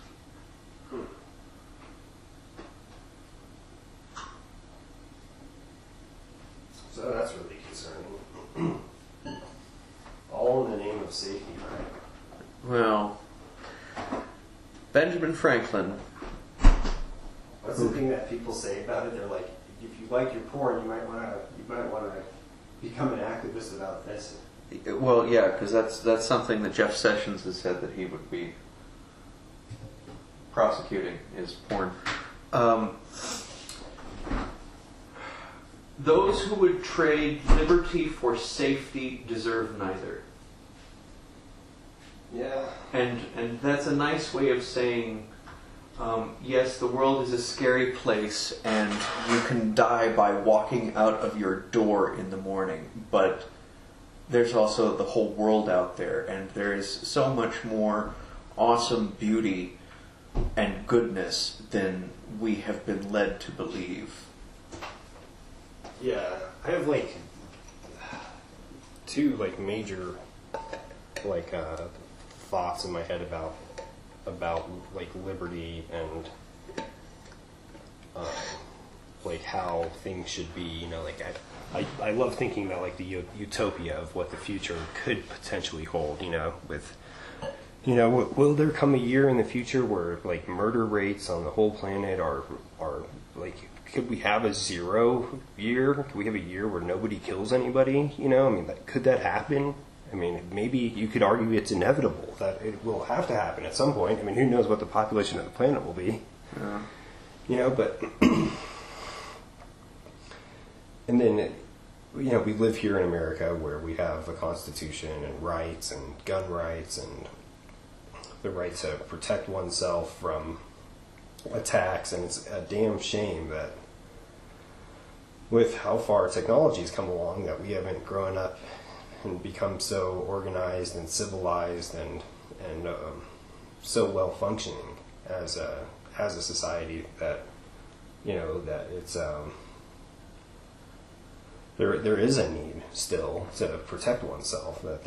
So that's really concerning. All in the name of safety, right? Well, Benjamin Franklin. What's the thing that people say about it? They're like, if you like your porn, you might want to become an activist about this. Well, yeah, because that's something that Jeff Sessions has said that he would be prosecuting is porn. Those who would trade liberty for safety deserve neither. Yeah. And that's a nice way of saying, yes, the world is a scary place, and you can die by walking out of your door in the morning, but there's also the whole world out there, and there is so much more awesome beauty and goodness than we have been led to believe. Yeah, I have two major thoughts in my head about liberty and how things should be. I love thinking about the utopia of what the future could potentially hold. Will there come a year in the future where murder rates on the whole planet are could we have a 0 year? Could we have a year where nobody kills anybody? Could that happen? Maybe you could argue it's inevitable that it will have to happen at some point. Who knows what the population of the planet will be? Yeah. But and then we live here in America where we have a constitution and rights and gun rights and the right to protect oneself from attacks, and it's a damn shame that with how far technology has come along that we haven't grown up and become so organized and civilized and so well functioning as a society that that it's there is a need still to protect oneself, that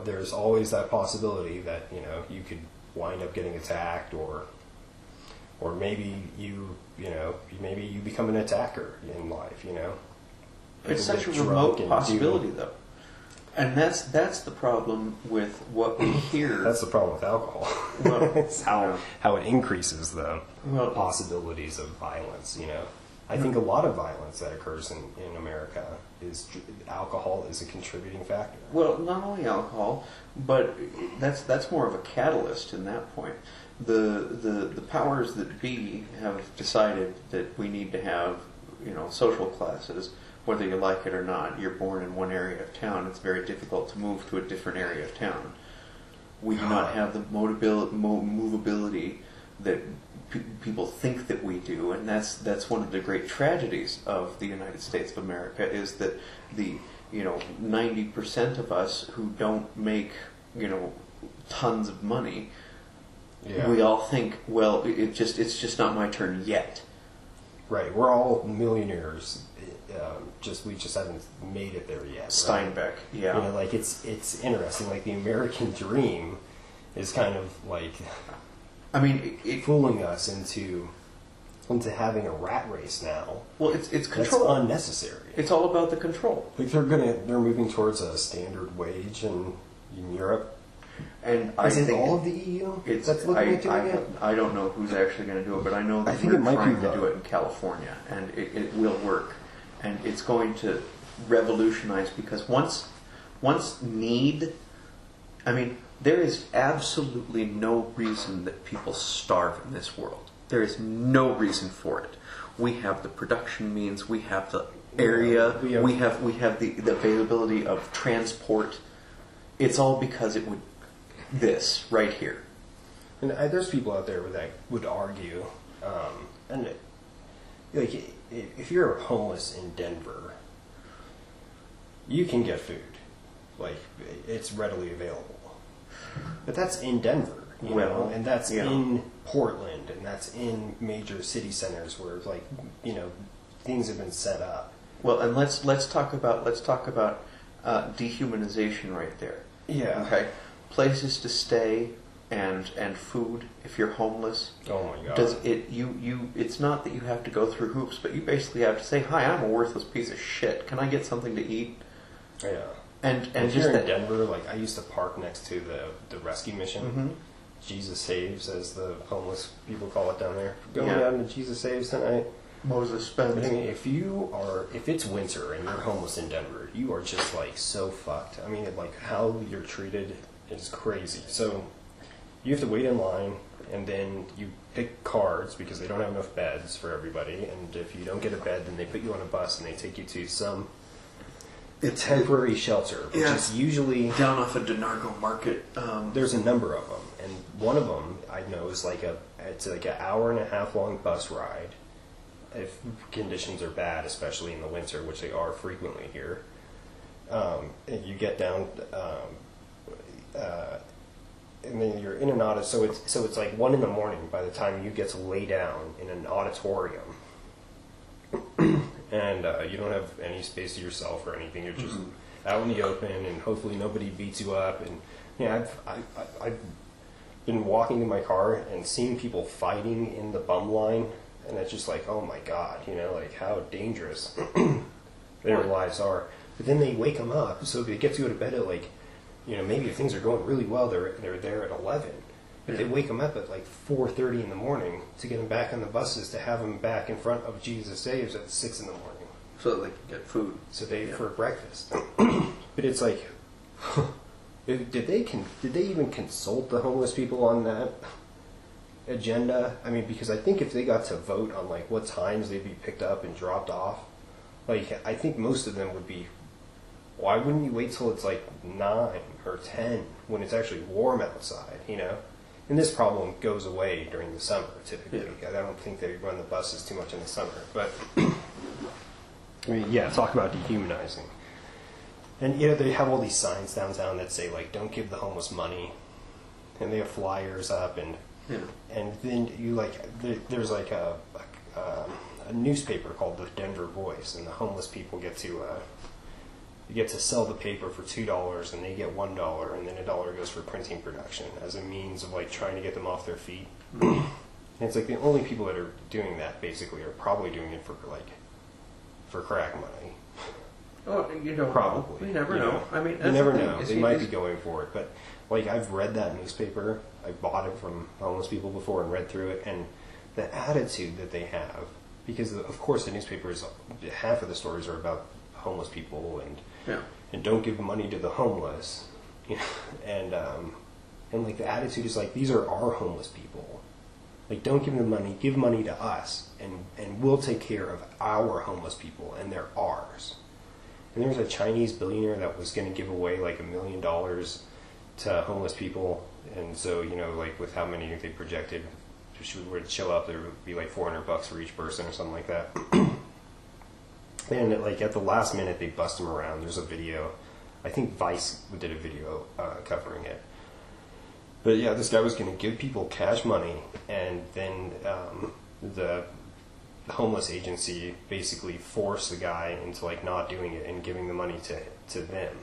there's always that possibility that you could wind up getting attacked, or maybe maybe you become an attacker in life. It's such a remote possibility, though, and that's the problem with what we hear. That's the problem with alcohol. Well, it's how it increases the possibilities of violence. I think a lot of violence that occurs in America is alcohol is a contributing factor. Well, not only alcohol, but that's more of a catalyst in that point. The powers that be have decided that we need to have social classes, whether you like it or not. You're born in one area of town. It's very difficult to move to a different area of town. We do not have the movability that people think that we do, and that's one of the great tragedies of the United States of America, is that the 90% of us who don't make tons of money, we all think, well, it's just not my turn yet. Right, we're all millionaires. We just haven't made it there yet. Steinbeck, right? yeah. Like it's interesting. Like the American dream is kind of like, I mean, fooling us into having a rat race now. Well, it's control. That's unnecessary. It's all about the control. Like they're moving towards a standard wage in Europe. And I think all of the EU that's looking at doing it. I don't know who's actually going to do it, but I know that we're trying to do it in California, and it will work, and it's going to revolutionize, because once need, I mean, there is absolutely no reason that people starve in this world. There is no reason for it. We have the production means, we have the area, we have the availability of transport. It's all because it would. This right here, and there's people out there that would argue, and like if you're homeless in Denver, you can get food, like it's readily available, but that's in Denver, you know, and that's in Portland, and that's in major city centers where things have been set up. Well, and let's talk about dehumanization right there. Yeah. Okay. Places to stay and food if you're homeless. Oh my God! Does it It's not that you have to go through hoops, but you basically have to say, "Hi, I'm a worthless piece of shit. Can I get something to eat?" Yeah. And if just you're in Denver, like I used to park next to the rescue mission. Mm-hmm. Jesus Saves, as the homeless people call it down there. Going down to Jesus Saves tonight. Moses spends. I mean, if it's winter and you're homeless in Denver, you are just like so fucked. I mean, like how you're treated is crazy. So you have to wait in line, and then you pick cards because they don't have enough beds for everybody. And if you don't get a bed, then they put you on a bus and they take you to some temporary shelter, which is usually down off a Denargo Market. There's a number of them, and one of them I know is it's like an hour and a half long bus ride. If conditions are bad, especially in the winter, which they are frequently here, and you get down. And then you're in an so it's like 1 a.m. by the time you get to lay down in an auditorium, and you don't have any space to yourself or anything. You're just out in the open, and hopefully nobody beats you up. And I've been walking to my car and seeing people fighting in the bum line, and it's just like, oh my God, like how dangerous their lives are. But then they wake them up, so they get to go to bed at like. Maybe if things are going really well, they're there at 11. But they wake them up at like 4:30 in the morning to get them back on the buses to have them back in front of Jesus Saves at 6 in the morning. So that they can get food. For breakfast. But it's like, did they even consult the homeless people on that agenda? I mean, because I think if they got to vote on like what times they'd be picked up and dropped off, like I think most of them would be. Why wouldn't you wait till it's like 9 or 10 when it's actually warm outside, And this problem goes away during the summer, typically. Yeah. I don't think they run the buses too much in the summer. But, I mean, talk about dehumanizing. And, they have all these signs downtown that say, like, don't give the homeless money. And they have flyers up. And then there's like a newspaper called the Denver Voice. And the homeless people get to... You get to sell the paper for $2, and they get $1, and then $1 goes for printing production as a means of like trying to get them off their feet. And it's like the only people that are doing that basically are probably doing it for crack money. Oh, probably. You never know. I mean, you never know. They might be going for it, but like I've read that newspaper. I bought it from homeless people before and read through it, and the attitude that they have, because of course the newspaper is half of the stories are about homeless people and don't give money to the homeless, and like the attitude is like these are our homeless people, Like, don't give them money. Give money to us, and we'll take care of our homeless people, and they're ours. And there was a Chinese billionaire that was going to give away like $1 million to homeless people, and so, you know, like with how many they projected would show up, there would be like $400 for each person or something like that. And like at the last minute, they bust him around. There's a video. I think Vice did a video covering it. But yeah, this guy was going to give people cash money, and then the homeless agency basically forced the guy into like not doing it and giving the money to them.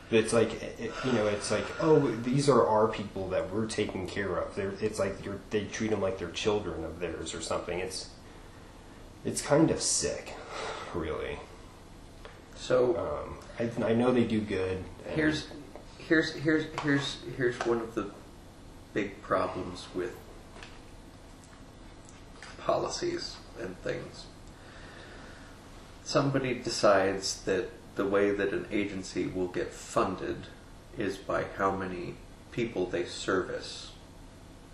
But it's like, it's like, oh, these are our people that we're taking care of. It's like they treat them like they're children of theirs or something. It's kind of sick, really. So I know they do good. Here's one of the big problems with policies and things. Somebody decides that the way that an agency will get funded is by how many people they service.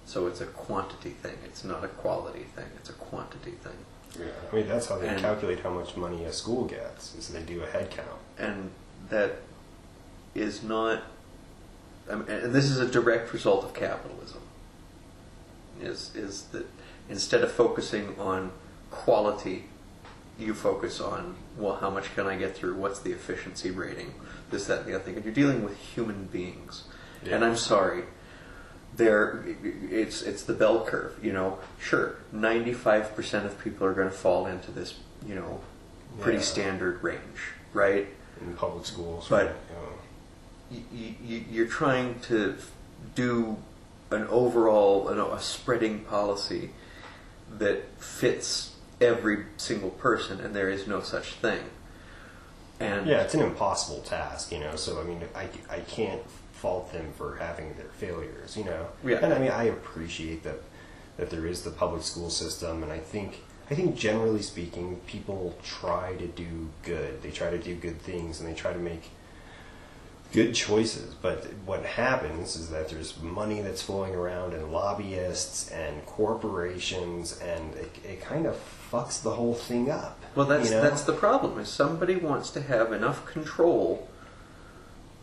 So it's a quantity thing. It's not a quality thing. It's a quantity thing. Yeah, I mean, that's how they calculate how much money a school gets, is they do a head count. And that is not... and this is a direct result of capitalism, is that instead of focusing on quality, you focus on, well, how much can I get through? What's the efficiency rating? This, that, and the other thing. And you're dealing with human beings. Yeah. And I'm sorry, it's the bell curve. You know, sure, 95% of people are going to fall into this, pretty standard range, right? In public schools, but you're trying to do an overall, a spreading policy that fits every single person, and there is no such thing. And yeah, it's an impossible task, so I mean, I can't fault them for having their failures, Yeah. And I mean, I appreciate that there is the public school system, and I think generally speaking, people try to do good. They try to do good things, and they try to make good choices. But what happens is that there's money that's flowing around, and lobbyists and corporations, and it kind of fucks the whole thing up. Well, that's the problem. Is somebody wants to have enough control.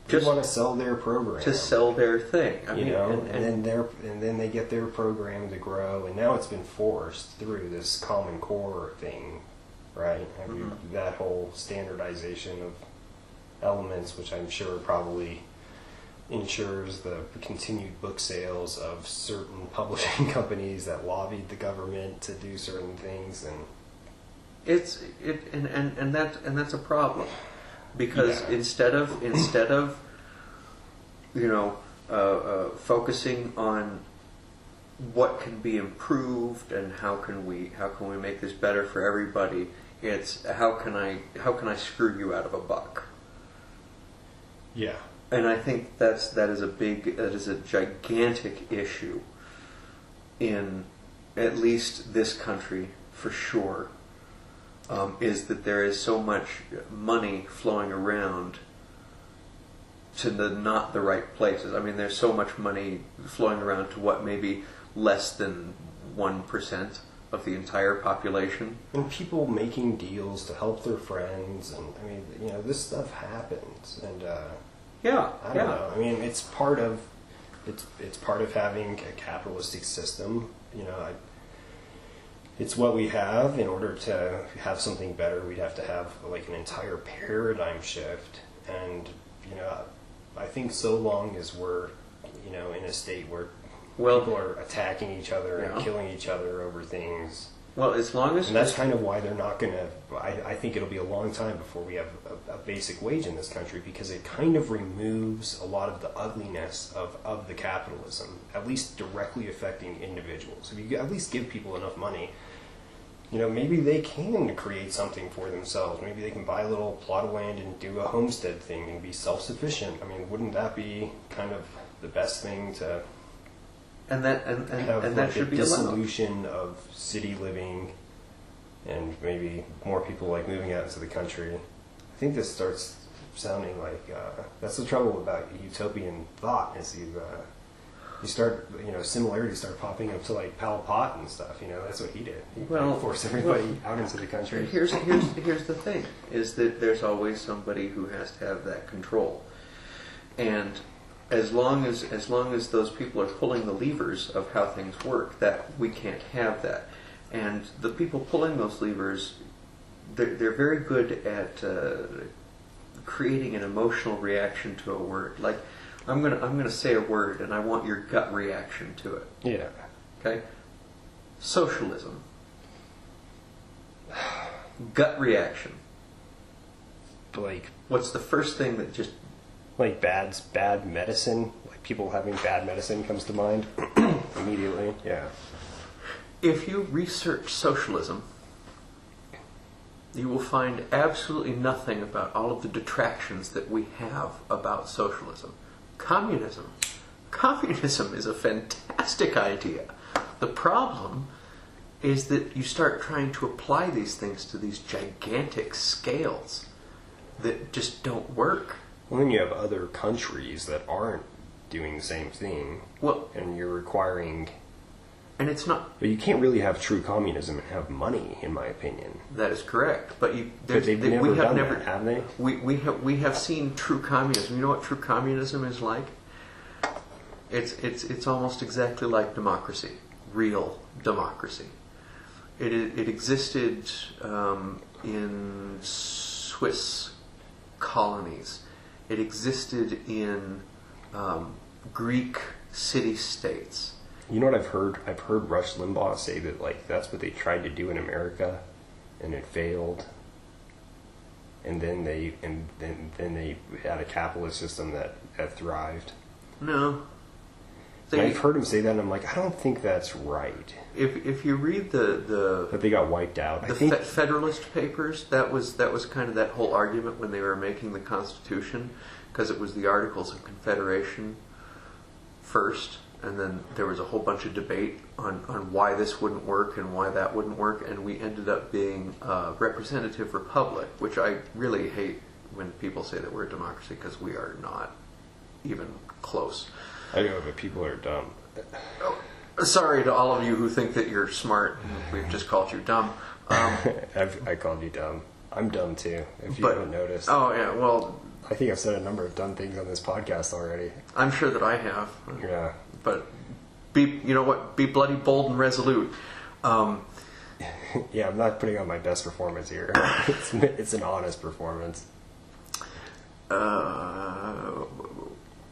They want to sell their program to sell their thing, and then they get their program to grow, and now it's been forced through this Common Core thing, right? I mean, that whole standardization of elements, which I'm sure probably ensures the continued book sales of certain publishing companies that lobbied the government to do certain things, and that's a problem. Because instead of focusing on what can be improved and how can we make this better for everybody, it's how can I screw you out of a buck? Yeah. And I think that is a gigantic issue in at least this country for sure. Is that there is so much money flowing around to not the right places. I mean, there's so much money flowing around to what maybe less than 1% of the entire population. And people making deals to help their friends, and I mean, this stuff happens, and I don't know. I mean, it's part of having a capitalistic system. It's what we have. In order to have something better, we'd have to have like an entire paradigm shift. And I think so long as we're in a state where people are attacking each other and killing each other over things. Well, as long as... And that's kind of why they're not going to... I think it'll be a long time before we have a basic wage in this country, because it kind of removes a lot of the ugliness of the capitalism, at least directly affecting individuals. If you at least give people enough money, maybe they can create something for themselves. Maybe they can buy a little plot of land and do a homestead thing and be self-sufficient. I mean, wouldn't that be kind of the best thing to... And that should be allowed. Dissolution of city living, and maybe more people like moving out into the country. I think this starts sounding like that's the trouble about utopian thought is you start, similarities start popping up to like Pol Pot and stuff. That's what he did. He forced everybody out into the country. Here's the thing: is that there's always somebody who has to have that control, and as long as those people are pulling the levers of how things work, that we can't have that. And the people pulling those levers, they're very good at creating an emotional reaction to a word. Like, I'm gonna say a word, and I want your gut reaction to it. Yeah. Okay. Socialism. Gut reaction. Like, what's the first thing that just like bad medicine? Like people having bad medicine comes to mind immediately. Yeah. If you research socialism, you will find absolutely nothing about all of the detractions that we have about socialism. Communism is a fantastic idea. The problem is that you start trying to apply these things to these gigantic scales that just don't work. Well, then you have other countries that aren't doing the same thing. Well, and you're requiring... And it's not... But you can't really have true communism and have money, in my opinion. That is correct. But they've never done that, have they? We have seen true communism. You know what true communism is like? It's almost exactly like democracy. Real democracy. It existed in Swiss colonies. It existed in Greek city-states. You know what I've heard? I've heard Rush Limbaugh say that that's what they tried to do in America, and it failed. And then they had a capitalist system that thrived. No. I've heard him say that, and I'm like, I don't think that's right. If you read the that they got wiped out. The Federalist Papers, that was kind of that whole argument when they were making the Constitution, because it was the Articles of Confederation first. And then there was a whole bunch of debate on why this wouldn't work and why that wouldn't work, and we ended up being a representative republic, which I really hate when people say that we're a democracy, because we are not even close. I know, but people are dumb. Sorry to all of you who think that you're smart and we've just called you dumb. I called you dumb. I'm dumb too, if you haven't noticed. Oh, yeah, well... I think I've said a number of dumb things on this podcast already. I'm sure that I have. Yeah. But be bloody bold and resolute. Yeah, I'm not putting on my best performance here. It's an honest performance. But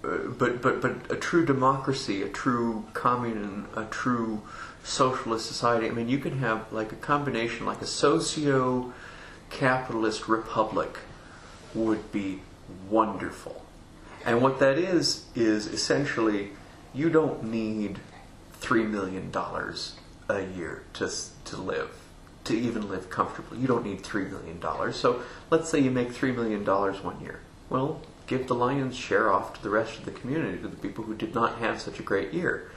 a true democracy, a true communion, a true socialist society. I mean, you can have like a combination, like a socio-capitalist republic would be wonderful. And what that is essentially, you don't need $3 million a year to live, to even live comfortably. You don't need $3 million. So let's say you make $3 million 1 year. Well, give the lion's share off to the rest of the community, to the people who did not have such a great year.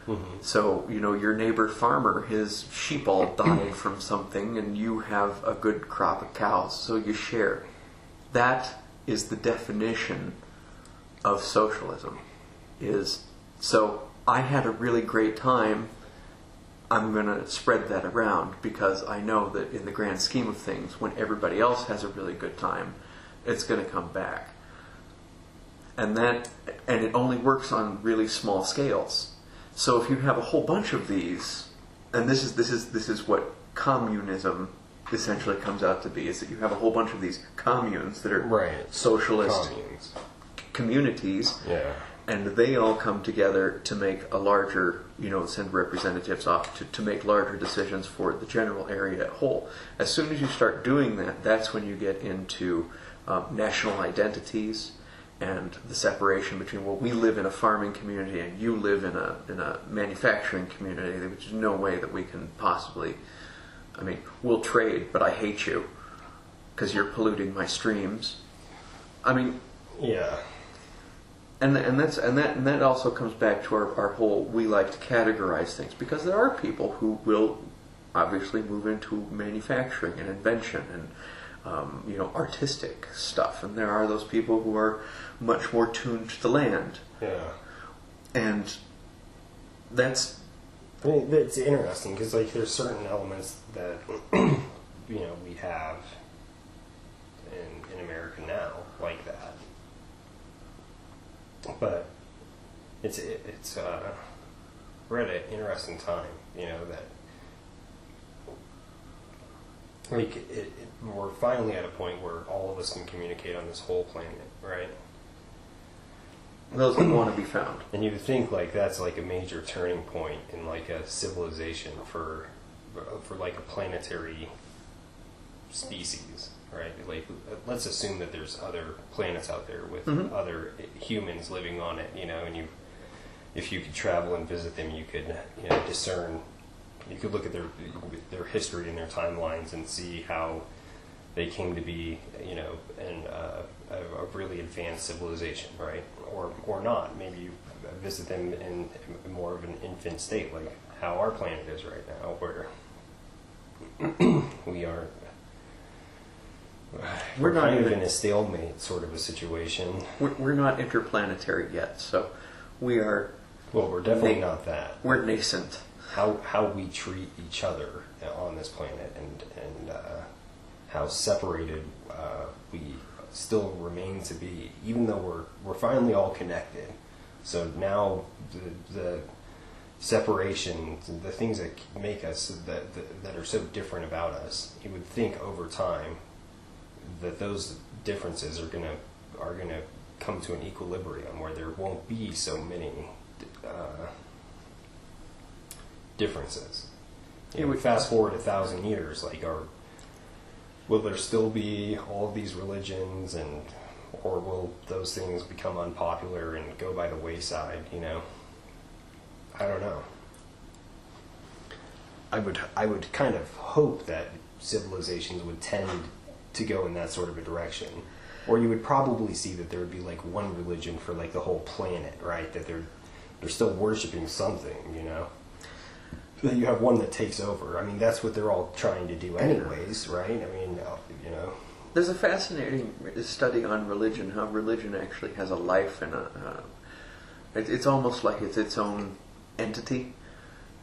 Mm-hmm. So, your neighbor farmer, his sheep all died from something, and you have a good crop of cows, so you share. That is the definition of socialism. So I had a really great time, I'm going to spread that around, because I know that in the grand scheme of things, when everybody else has a really good time, it's going to come back. And it only works on really small scales. So if you have a whole bunch of these, and this is what communism essentially comes out to be, is that you have a whole bunch of these communes that are socialist communities, and they all come together to make a larger, send representatives off to make larger decisions for the general area at whole. As soon as you start doing that, that's when you get into national identities and the separation between, well, we live in a farming community and you live in a manufacturing community. There's no way that we can possibly... I mean, we'll trade, but I hate you because you're polluting my streams. I mean, yeah, and that also comes back to our whole, we like to categorize things, because there are people who will obviously move into manufacturing and invention, and artistic stuff, and there are those people who are much more tuned to the land. Yeah. And that's... I mean, it's interesting because, like, there's certain elements that, we have in America now, like that. But we're at an interesting time, that, like, we're finally at a point where all of us can communicate on this whole planet, right? Those that want to be found. And you would think, like, that's like a major turning point in, like, a civilization for like a planetary species, right? Like, let's assume that there's other planets out there with other humans living on it, and if you could travel and visit them, you could discern. You could look at their history and their timelines and see how they came to be, a really advanced civilization, right? Or not. Maybe you visit them in more of an infant state, like how our planet is right now, where we're not even in a stalemate sort of a situation. We're not interplanetary yet, so we are... Well, we're definitely not that. We're nascent. How we treat each other on this planet and how separated we still remain to be, even though we're finally all connected. So now the separation, the things that make us that are so different about us, you would think over time that those differences are gonna come to an equilibrium where there won't be so many differences. We fast forward 1,000 years, like, will there still be all of these religions, or will those things become unpopular and go by the wayside? I don't know. I would kind of hope that civilizations would tend to go in that sort of a direction, or you would probably see that there would be like one religion for like the whole planet, right? That they're still worshiping something, That you have one that takes over. I mean, that's what they're all trying to do anyways, right? I mean, There's a fascinating study on religion, how religion actually has a life and it's almost like it's its own entity.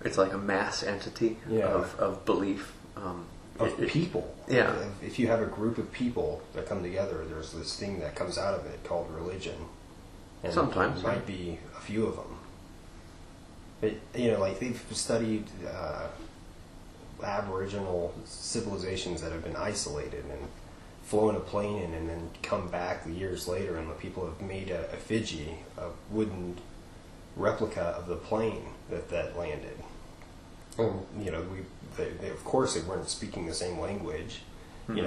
It's like a mass entity of belief. Of people. Yeah. If you have a group of people that come together, there's this thing that comes out of it called religion. And sometimes. It might be a few of them. But, like, they've studied Aboriginal civilizations that have been isolated and flown a plane in and then come back years later, and the people have made a effigy, a wooden replica of the plane that landed. And, they of course they weren't speaking the same language,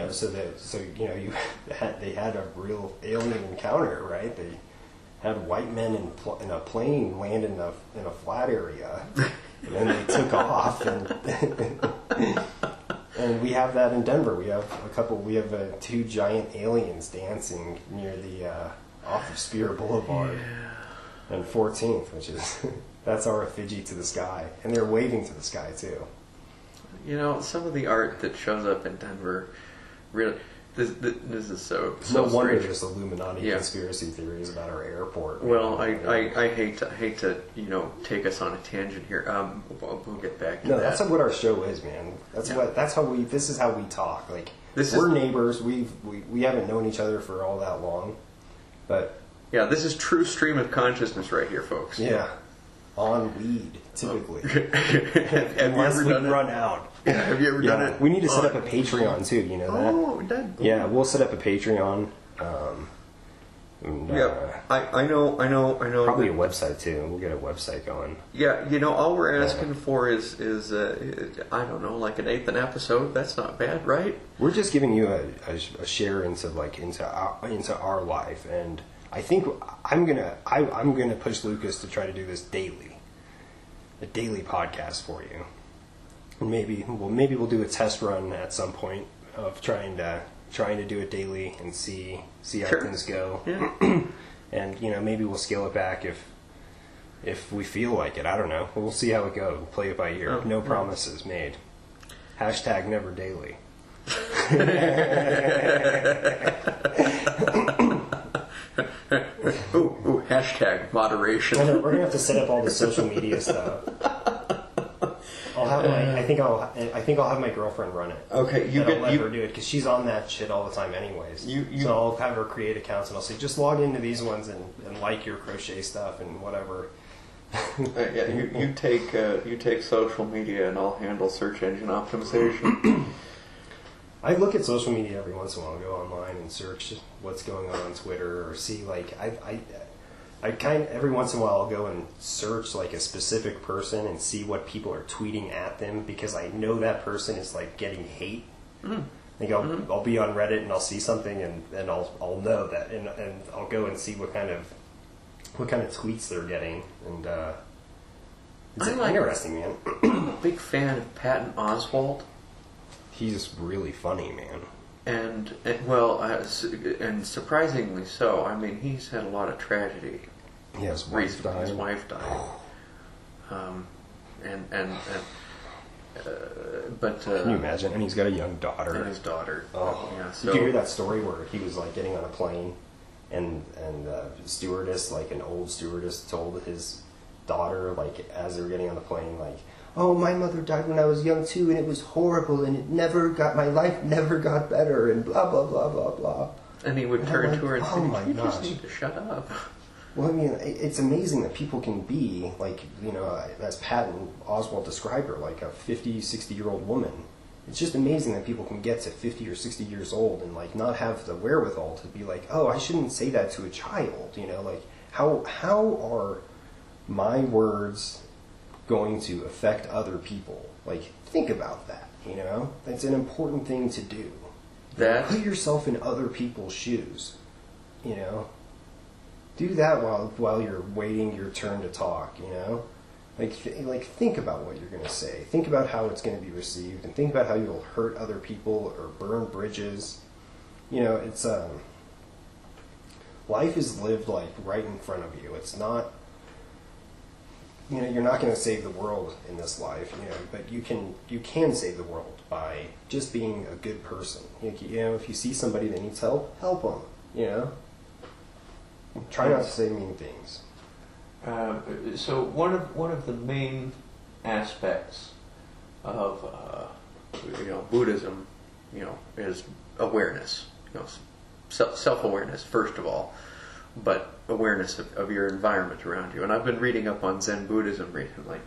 so they had a real alien encounter, right? They had white men in a plane land in a flat area, and then they took off, and we have that in Denver. We have two giant aliens dancing near the off of Spear Boulevard and 14th, which is that's our effigy to the sky, and they're waving to the sky too. Some of the art that shows up in Denver, really. This is so no wonder strange. there's Illuminati conspiracy theories about our airport. Well, I hate to take us on a tangent here. We'll get back to that. No, that's what our show is, man. This is how we talk. Like, we're neighbors. We haven't known each other for all that long, but this is true stream of consciousness right here, folks. Yeah, on weed typically. Unless we run out. Yeah, have you ever done it? We need to set up a Patreon too. You know that? Oh, that. Yeah, we'll set up a Patreon. I know. Probably a website too. We'll get a website going. Yeah, all we're asking for is I don't know, like an eighth an episode. That's not bad, right? We're just giving you a share into our life, and I think I'm gonna push Lucas to try to do this daily, a daily podcast for you. Maybe we'll do a test run at some point of trying to do it daily and see how things go. Yeah. And maybe we'll scale it back if we feel like it. I don't know. We'll see how it goes. We'll play it by ear. No promises made. #never daily. Ooh, hashtag moderation. We're gonna have to set up all the social media stuff. I'll have I think I'll have my girlfriend run it. Okay, I'll let her do it because she's on that shit all the time, anyways. So I'll have her create accounts and I'll say, just log into these ones and like your crochet stuff and whatever. You take social media and I'll handle search engine optimization. I look at social media every once in a while. Go online and search what's going on Twitter or see like I kind of, every once in a while I'll go and search like a specific person and see what people are tweeting at them because I know that person is like getting hate. Like I'll be on Reddit and I'll see something and I'll know that and I'll go and see what kind of tweets they're getting and it's interesting, man. I'm a big fan of Patton Oswalt. He's really funny, man. And surprisingly so. I mean, he's had a lot of tragedy. Yeah, his wife died. His wife died. But can you imagine? And he's got a young daughter. And his daughter. Oh, yeah. So, did you hear that story where he was like getting on a plane, and stewardess, like an old stewardess, told his daughter, like as they were getting on the plane, like, "Oh, my mother died when I was young too, and it was horrible, and my life never got better, and blah blah blah blah blah." And he would turn to her and say, "You just gosh. need to shut up." Well, I mean, it's amazing that people can be, like, as Patton Oswalt described her, like a 50, 60-year-old woman. It's just amazing that people can get to 50 or 60 years old and, like, not have the wherewithal to be like, oh, I shouldn't say that to a child, like, how are my words going to affect other people? Like, think about that, It's an important thing to do. Put yourself in other people's shoes, Do that while you're waiting your turn to talk, Like think about what you're going to say. Think about how it's going to be received, and think about how you'll hurt other people or burn bridges. It's life is lived like right in front of you. It's not. You're not going to save the world in this life, but you can save the world by just being a good person. If you see somebody that needs help them. Try not to say mean things. So one of the main aspects of Buddhism, is awareness. Self-awareness first of all, but awareness of your environment around you. And I've been reading up on Zen Buddhism recently,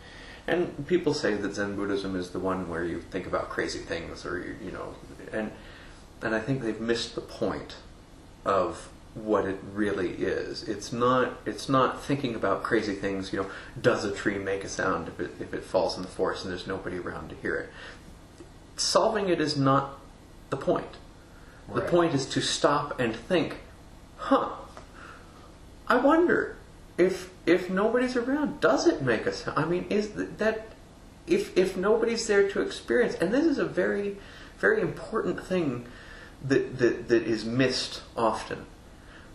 and people say that Zen Buddhism is the one where you think about crazy things, or and I think they've missed the point of what it really is. It's not thinking about crazy things. Does a tree make a sound if it falls in the forest and there's nobody around to hear it? Solving it is not the point. Right. The point is to stop and think, I wonder if nobody's around, does it make a sound? I mean, is that if nobody's there to experience? And this is a very, very important thing that is missed often.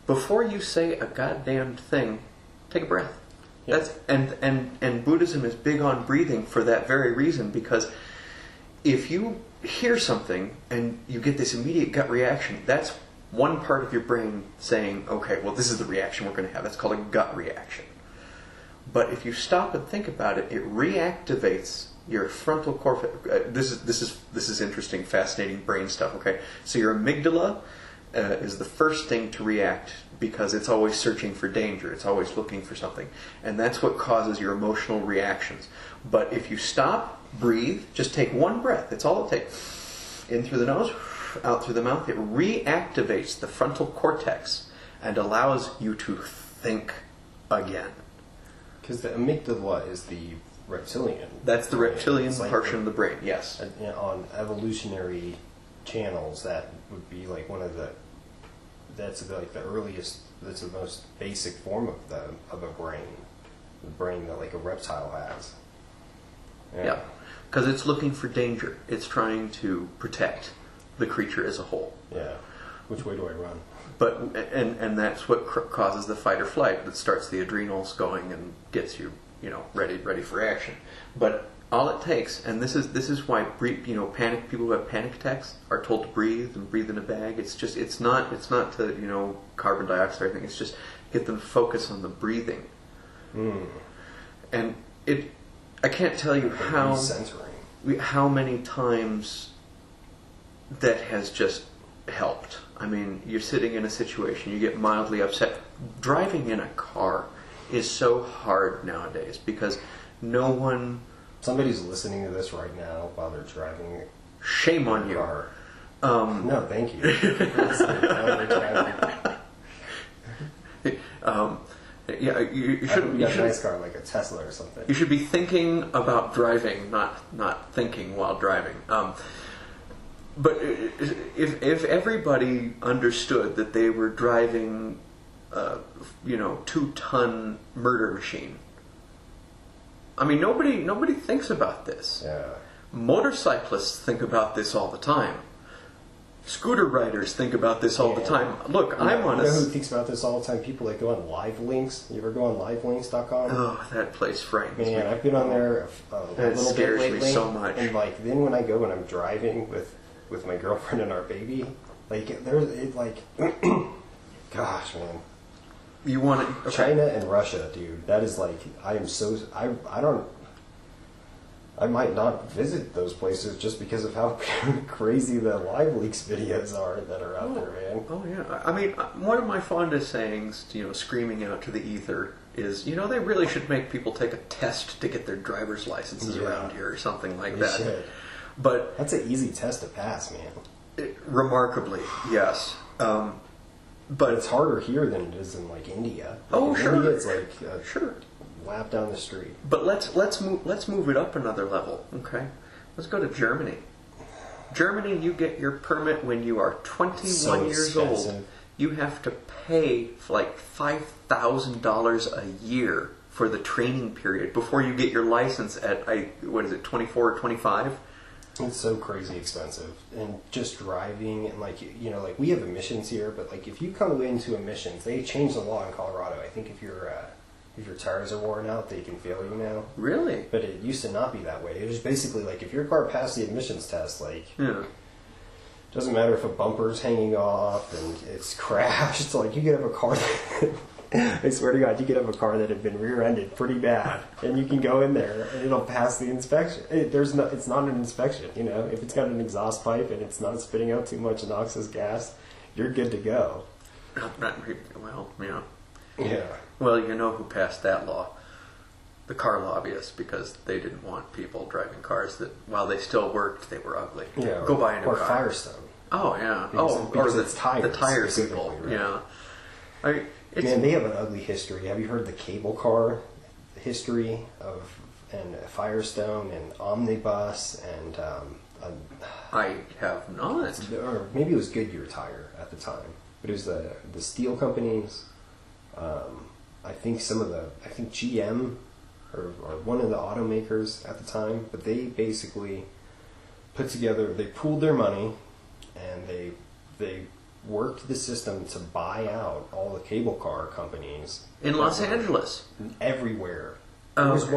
Before you say a goddamn thing, take a breath. Yeah. And Buddhism is big on breathing for that very reason, because if you hear something and you get this immediate gut reaction, that's one part of your brain saying, okay, well, this is the reaction we're going to have. That's called a gut reaction. But if you stop and think about it, it reactivates your frontal cortex. This is interesting, fascinating brain stuff. Okay, so your amygdala is the first thing to react because it's always searching for danger. It's always looking for something. And that's what causes your emotional reactions. But if you stop, breathe, just take one breath. That's all it takes. In through the nose, out through the mouth. It reactivates the frontal cortex and allows you to think again. Because the amygdala is the reptilian. That's the reptilian portion of the brain, yes. On evolutionary channels, that would be like one of the, that's like the earliest, that's the most basic form of a brain, the brain that like a reptile has. Yeah, because it's looking for danger. It's trying to protect the creature as a whole. Yeah. Which way do I run? But and that's what causes the fight or flight. That starts the adrenals going and gets you, ready for action. But All it takes, and this is why panic people who have panic attacks are told to breathe and breathe in a bag. It's not to carbon dioxide thing. It's just get them to focus on the breathing. And I can't tell you how many times that has just helped. I mean, you're sitting in a situation, you get mildly upset. Driving in a car is so hard nowadays because no one. Somebody's listening to this right now while they're driving. Shame on you. Car. No, thank you. You should. You should a nice car like a Tesla or something. You should be thinking about driving, not thinking while driving. But if everybody understood that they were driving, 2-ton murder machine. I mean, nobody thinks about this. Yeah. Motorcyclists think about this all the time. Scooter riders think about this all the time. Look, I'm on You know who thinks about this all the time? People that go on Live Links. You ever go on livelinks.com? Oh, that place frightens me. Man, I've been on there a little bit lately. Me so much. And then when I go and I'm driving with my girlfriend and our baby, gosh, man. You want it? Okay. China and Russia, dude. That is I might not visit those places just because of how crazy the Live Leaks videos are that are out there, man. Oh yeah. I mean, one of my fondest sayings, screaming out to the ether, is they really should make people take a test to get their driver's licenses around here or something like that. Should. But that's an easy test to pass, man. Remarkably, yes. But it's harder here than it is in India. Sure. India, it's sure. Lap down the street. But let's move it up another level. Okay, let's go to Germany. Germany, you get your permit when you are 21 years old. You have to pay $5,000 a year for the training period before you get your license at 24 or 25. It's so crazy expensive, and just driving, and we have emissions here, but if you come into emissions, they changed the law in Colorado. I think if your tires are worn out, they can fail you now. Really? But it used to not be that way. It was basically if your car passed the emissions test, doesn't matter if a bumper's hanging off and it's crashed. You could have a car I swear to God, you could have a car that had been rear-ended pretty bad, and you can go in there and it'll pass the inspection. It's not an inspection, If it's got an exhaust pipe and it's not spitting out too much noxious gas, you're good to go. Well, yeah. Yeah. Well, you know who passed that law? The car lobbyists, because they didn't want people driving cars that, while they still worked, they were ugly. Yeah. Go buy a new car. Or Firestone. Oh, yeah. Because or it's tires. The tires people. Right? Yeah. Man, they have an ugly history. Have you heard the cable car history and Firestone and Omnibus and I have not. Or maybe it was Goodyear Tire at the time, but it was the steel companies. I think GM or one of the automakers at the time, but they basically they pooled their money and they worked the system to buy out all the cable car companies in Los Angeles, everywhere. There was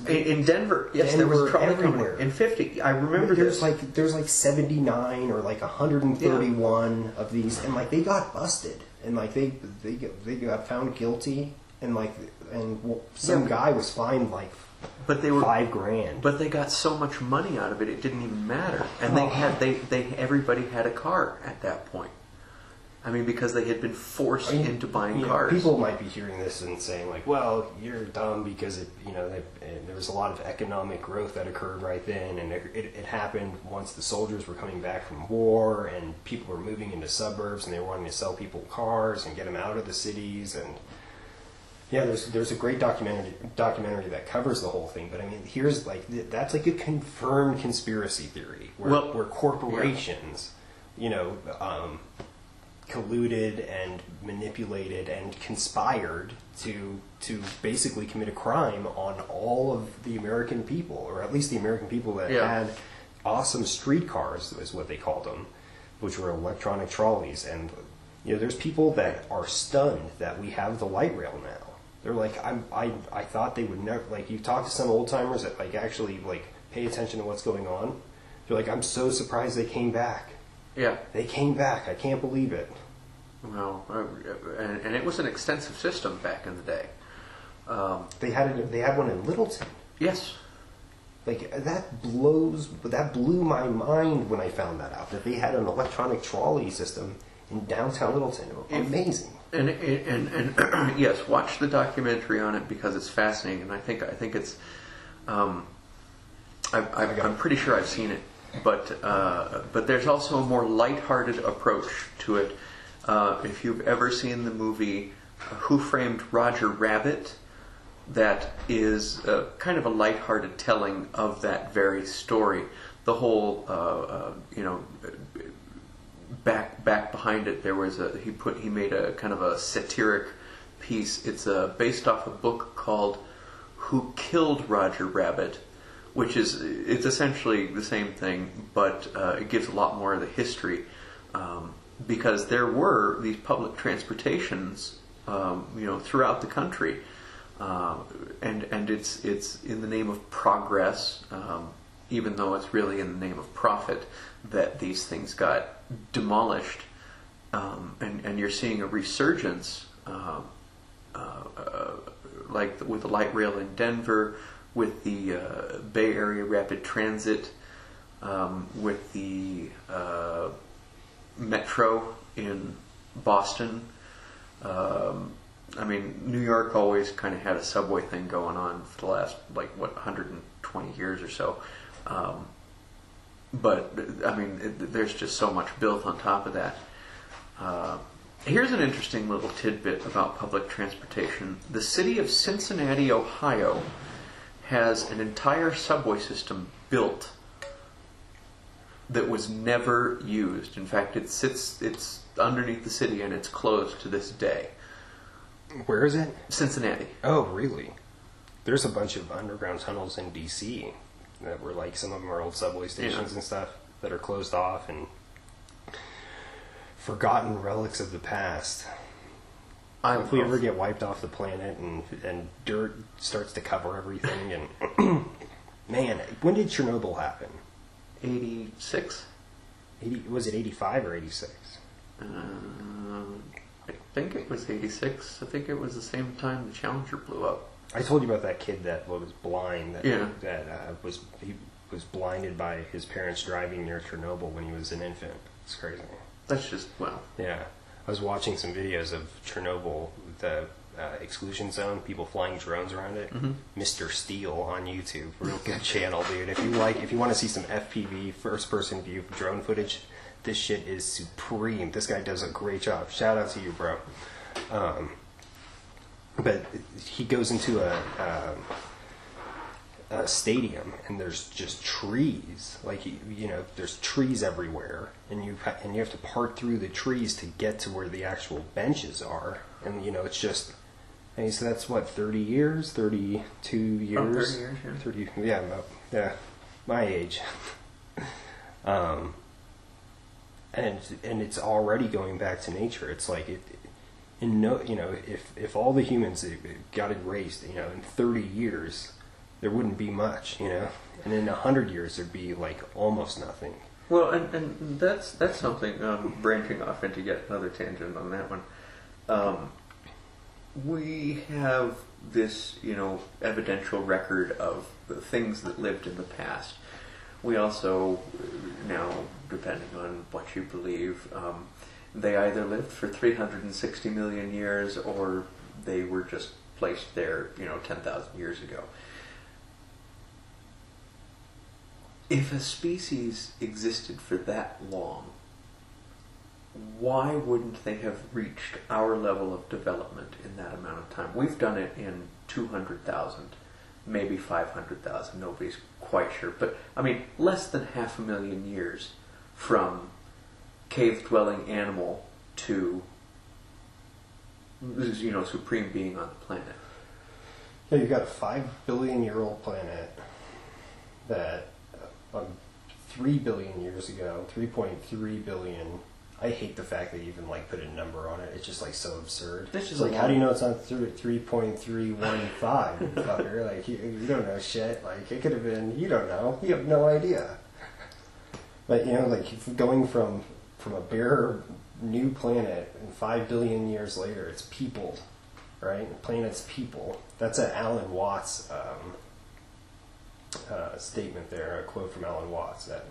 in Denver. Yes, there was probably everywhere. In 50. I remember there's 79 or 131 of these, and they got busted, and they got found guilty, and some guy was fined but they were $5,000. But they got so much money out of it, it didn't even matter, and everybody had a car at that point. I mean, because they had been forced into buying cars. People might be hearing this and saying, well, you're dumb because there was a lot of economic growth that occurred right then, and it happened once the soldiers were coming back from war, and people were moving into suburbs, and they were wanting to sell people cars and get them out of the cities, and yeah, there's a great documentary that covers the whole thing. But I mean, here's that's a confirmed conspiracy theory where corporations, colluded and manipulated and conspired to basically commit a crime on all of the American people, or at least the American people that had awesome streetcars, is what they called them, which were electronic trolleys. And there's people that are stunned that we have the light rail now. They're like, I thought they would never, like, you talk to some old timers that like actually like pay attention to what's going on. They're like, I'm so surprised they came back. Yeah. They came back. I can't believe it. Well, and it was an extensive system back in the day. They had one in Littleton. Yes. Like that blew my mind when I found that out, that they had an electronic trolley system in downtown Littleton. Amazing. And yes, watch the documentary on it because it's fascinating, and I think it's. I'm pretty sure I've seen it, but there's also a more lighthearted approach to it. If you've ever seen the movie Who Framed Roger Rabbit, that is kind of a lighthearted telling of that very story. The whole, back behind it, there was he made a kind of a satiric piece. It's based off a book called Who Killed Roger Rabbit, which it's essentially the same thing, but it gives a lot more of the history. Because there were these public transportations, throughout the country, and it's in the name of progress, even though it's really in the name of profit, that these things got demolished, and you're seeing a resurgence, like with the light rail in Denver, with the Bay Area Rapid Transit, with the Metro in Boston. New York always kind of had a subway thing going on for the last, 120 years or so. There's just so much built on top of that. Here's an interesting little tidbit about public transportation. The city of Cincinnati, Ohio, has an entire subway system built that was never used. In fact, it's underneath the city and it's closed to this day. Where is it? Cincinnati. Oh, really? There's a bunch of underground tunnels in D.C. that were like, some of them are old subway stations and stuff that are closed off and forgotten relics of the past. If we ever get wiped off the planet and dirt starts to cover everything, and man, when did Chernobyl happen? 86? Was it 85 or 86? I think it was 86. I think it was the same time the Challenger blew up. I told you about that kid that was blind. He was blinded by his parents driving near Chernobyl when he was an infant. It's crazy. That's just, well. Yeah. I was watching some videos of Chernobyl, the exclusion zone, people flying drones around it. Mm-hmm. Mr. Steele on YouTube, real good channel, dude. If you want to see some FPV, first-person view drone footage, this shit is supreme. This guy does a great job. Shout out to you, bro. But he goes into a stadium and there's just trees, there's trees everywhere, and you have to part through the trees to get to where the actual benches are, and it's just. And so that's what, 30 years, 32 years, 30 years, yeah. 30, yeah, my age. And it's already going back to nature. It's like if all the humans got erased, in 30 years. There wouldn't be much, and in 100 years there'd be almost nothing. Well, and that's something, branching off into yet another tangent on that one. We have this, evidential record of the things that lived in the past. We also, now, depending on what you believe, they either lived for 360 million years or they were just placed there, 10,000 years ago. If a species existed for that long, why wouldn't they have reached our level of development in that amount of time? We've done it in 200,000, maybe 500,000, nobody's quite sure. But, less than 500,000 years from cave-dwelling animal to, supreme being on the planet. Yeah, you've got a 5 billion-year-old planet that 3 billion years ago, 3.3 billion I hate the fact that you even like put a number on it. It's just like so absurd. This is like, how do you know it's not 3.315? Fucker, like you don't know shit. Like it could have been. You don't know. You have no idea. But you know, like going from a bare new planet and 5 billion years later, it's peopled, right? The planet's people. That's an Alan Watts statement there. A quote from Alan Watts that.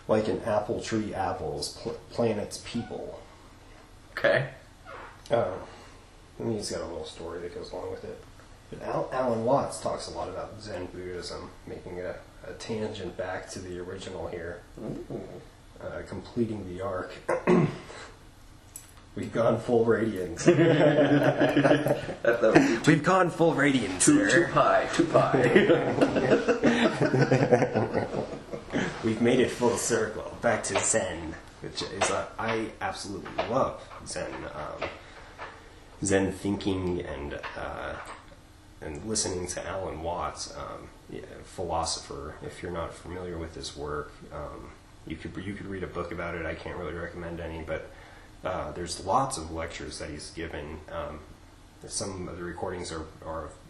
Like an apple tree apples, planet's people. Okay. And he's got a little story that goes along with it. But Alan Watts talks a lot about Zen Buddhism, making a tangent back to the original here. Completing the arc. We've gone full radiance. We've gone full radiance. Too high. We've made it full circle. Back to Zen, which is I absolutely love Zen. Zen thinking and listening to Alan Watts, philosopher. If you're not familiar with his work, you could read a book about it. I can't really recommend any, but there's lots of lectures that he's given. Some of the recordings are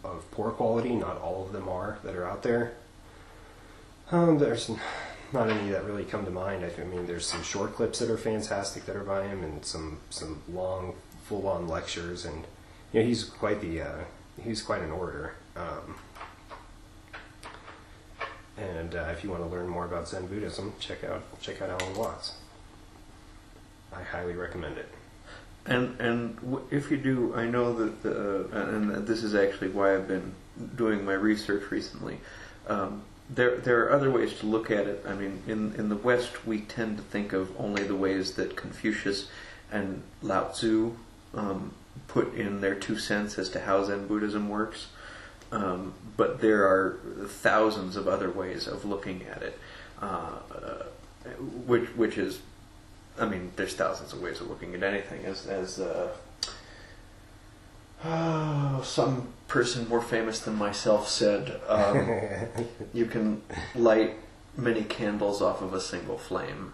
of poor quality. Not all of them are that are out there. There's not any that really come to mind. I mean, there's some short clips that are fantastic that are by him, and some long, full-on lectures, and you know, he's quite an orator. And if you want to learn more about Zen Buddhism, check out Alan Watts. I highly recommend it. And if you do, I know that and this is actually why I've been doing my research recently. There are other ways to look at it. I mean, in the West, we tend to think of only the ways that Confucius and Lao Tzu put in their 2 cents as to how Zen Buddhism works. But there are thousands of other ways of looking at it, which is, I mean, there's thousands of ways of looking at anything. As some person more famous than myself said, you can light many candles off of a single flame.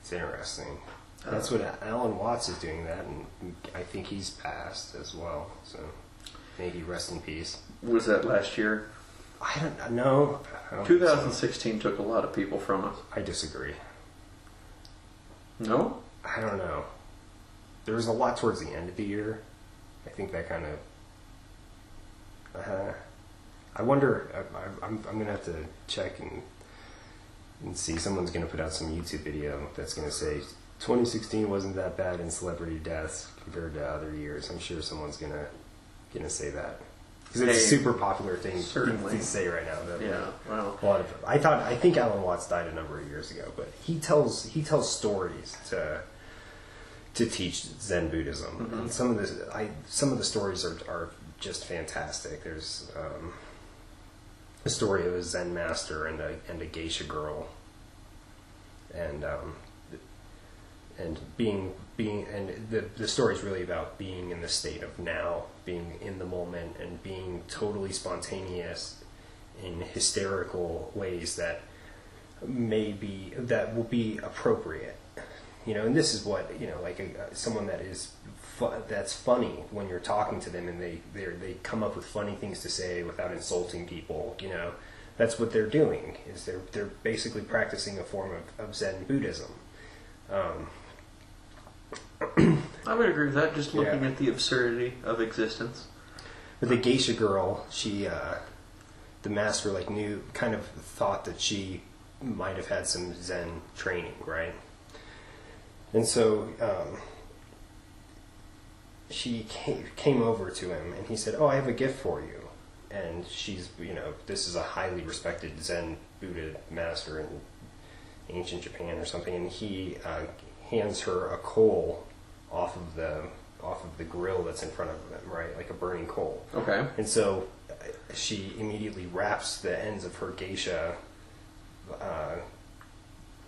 It's interesting. That's what Alan Watts is doing that, and I think he's passed as well. So may he rest in peace. Was that last year? I don't know. 2016 took a lot of people from us. I disagree. No? I don't know. There was a lot towards the end of the year. I think that kind of... I wonder... I'm going to have to check and see. Someone's going to put out some YouTube video that's going to say 2016 wasn't that bad in celebrity deaths compared to other years. I'm sure someone's going to say that. Because it's a super popular thing to say right now. Yeah, well... A lot of... I think Alan Watts died a number of years ago, but he tells stories to teach Zen Buddhism. Mm-hmm. And some of the stories are just fantastic. There's a story of a Zen master and a geisha girl, and the story is really about being in the state of now, being in the moment, and being totally spontaneous in hysterical ways that will be appropriate. You know, and this is what, you know, like someone that is that's funny when you're talking to them, and they come up with funny things to say without insulting people. You know, that's what they're doing. Is they're basically practicing a form of Zen Buddhism. I would agree with that. Just looking at the absurdity of existence. But the geisha girl, she, the master kind of thought that she might have had some Zen training, right? And so she came over to him, and he said, "Oh, I have a gift for you." And she's, you know, this is a highly respected Zen Buddha master in ancient Japan or something, and he hands her a coal off of the grill that's in front of them, right, like a burning coal. Okay. And so she immediately wraps the ends of her geisha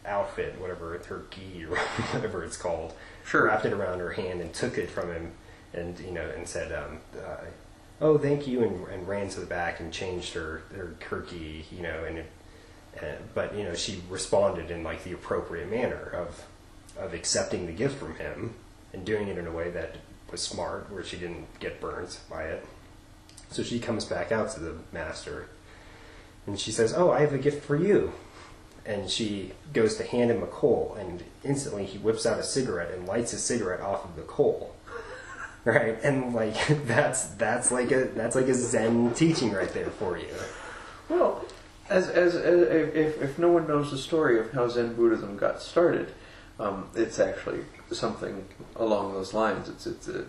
outfit, whatever, her gi or whatever it's called, wrapped it around her hand and took it from him, and you know, and said, "Oh, thank you," and ran to the back and changed her gi, you know, but you know, she responded in like the appropriate manner of of accepting the gift from him and doing it in a way that was smart, where she didn't get burnt by it. So she comes back out to the master, and she says, "Oh, I have a gift for you." And she goes to hand him a coal, and instantly he whips out a cigarette and lights a cigarette off of the coal. Right? And like that's like a Zen teaching right there for you. Well, as if no one knows the story of how Zen Buddhism got started, it's actually something along those lines. It's a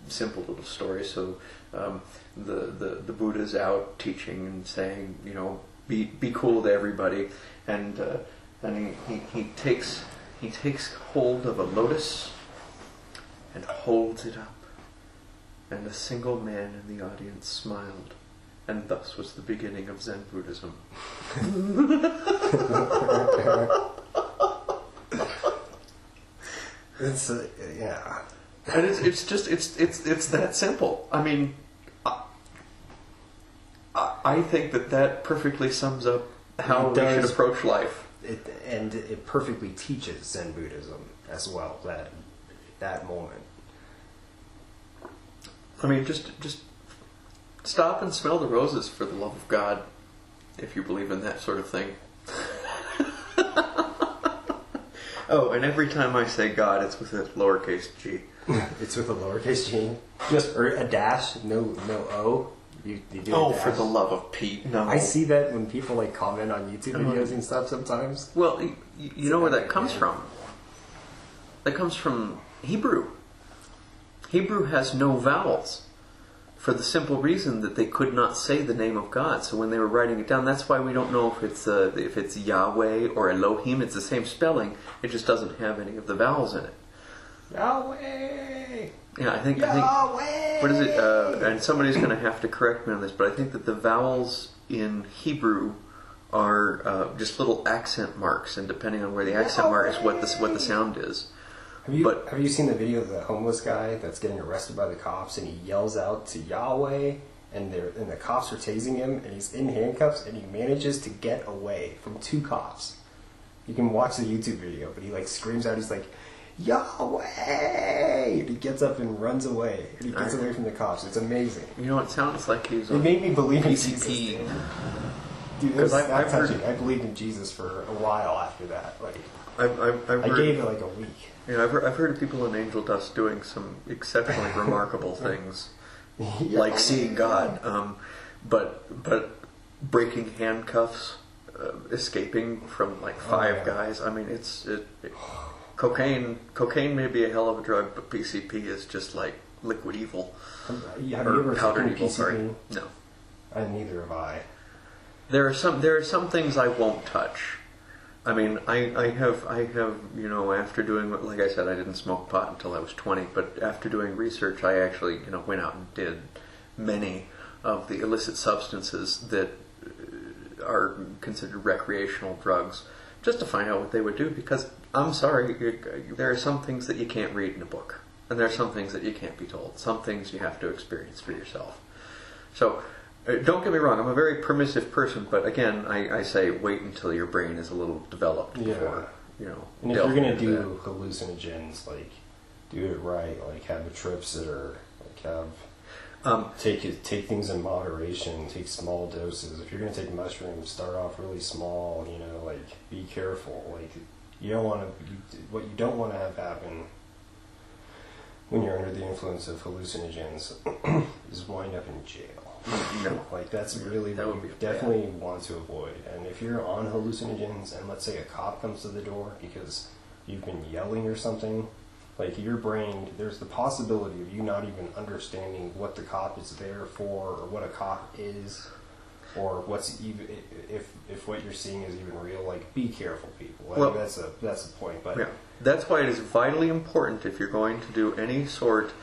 simple little story. So the Buddha's out teaching and saying, be cool to everybody, and he takes hold of a lotus and holds it up, and a single man in the audience smiled, and thus was the beginning of Zen Buddhism. It's yeah, and it's that simple. I mean, I think that perfectly sums up how we should approach life. It perfectly teaches Zen Buddhism as well. That moment. I mean, just stop and smell the roses, for the love of God, if you believe in that sort of thing. Oh, and every time I say God, it's with a lowercase g. It's with a lowercase g, or a dash, no O. You do oh, for the love of Pete, no. I see that when people like comment on YouTube videos and stuff sometimes. Well, you know where that comes from. That comes from Hebrew. Hebrew has no vowels, for the simple reason that they could not say the name of God. So when they were writing it down, that's why we don't know if it's Yahweh or Elohim. It's the same spelling. It just doesn't have any of the vowels in it. Yahweh. Yeah, I think. What is it? And somebody's going to have to correct me on this, but I think that the vowels in Hebrew are just little accent marks, and depending on where the accent mark is, what the sound is. Have you seen the video of the homeless guy that's getting arrested by the cops, and he yells out to Yahweh, and the cops are tasing him, and he's in handcuffs, and he manages to get away from 2 cops. You can watch the YouTube video, but he like screams out, he's like, Yahweh! And he gets up and runs away, and he gets away from the cops. It's amazing. You know, it sounds like he's on It made me believe in PCP. Jesus. Dude, it was that touching. I believed in Jesus for a while after that. Like, I gave it like a week. Yeah, I've heard of people in angel dust doing some exceptionally remarkable things, like seeing God, but breaking handcuffs, escaping from like 5 guys. I mean, cocaine may be a hell of a drug, but PCP is just like liquid evil. Have you ever powdered evil? PCP? Sorry, no. Neither have I. There are some things I won't touch. I mean, I have, after doing, like I said, I didn't smoke pot until I was 20, but after doing research, I actually, went out and did many of the illicit substances that are considered recreational drugs, just to find out what they would do, because, I'm sorry, there are some things that you can't read in a book, and there are some things that you can't be told. Some things you have to experience for yourself. So, don't get me wrong, I'm a very permissive person, but again, I say wait until your brain is a little developed before, And if you're going to do hallucinogens, like, do it right, like, have a trip sitter, like, take things in moderation, take small doses. If you're going to take mushrooms, start off really small, like, be careful. Like, what you don't want to have happen when you're under the influence of hallucinogens is wind up in jail. No. Like, that's really what you definitely want to avoid. And if you're on hallucinogens, and let's say a cop comes to the door because you've been yelling or something, like, your brain, there's the possibility of you not even understanding what the cop is there for, or what a cop is, or what's even, if what you're seeing is even real. Like, be careful, people. Well, that's the point. But that's why it is vitally important, if you're going to do any sort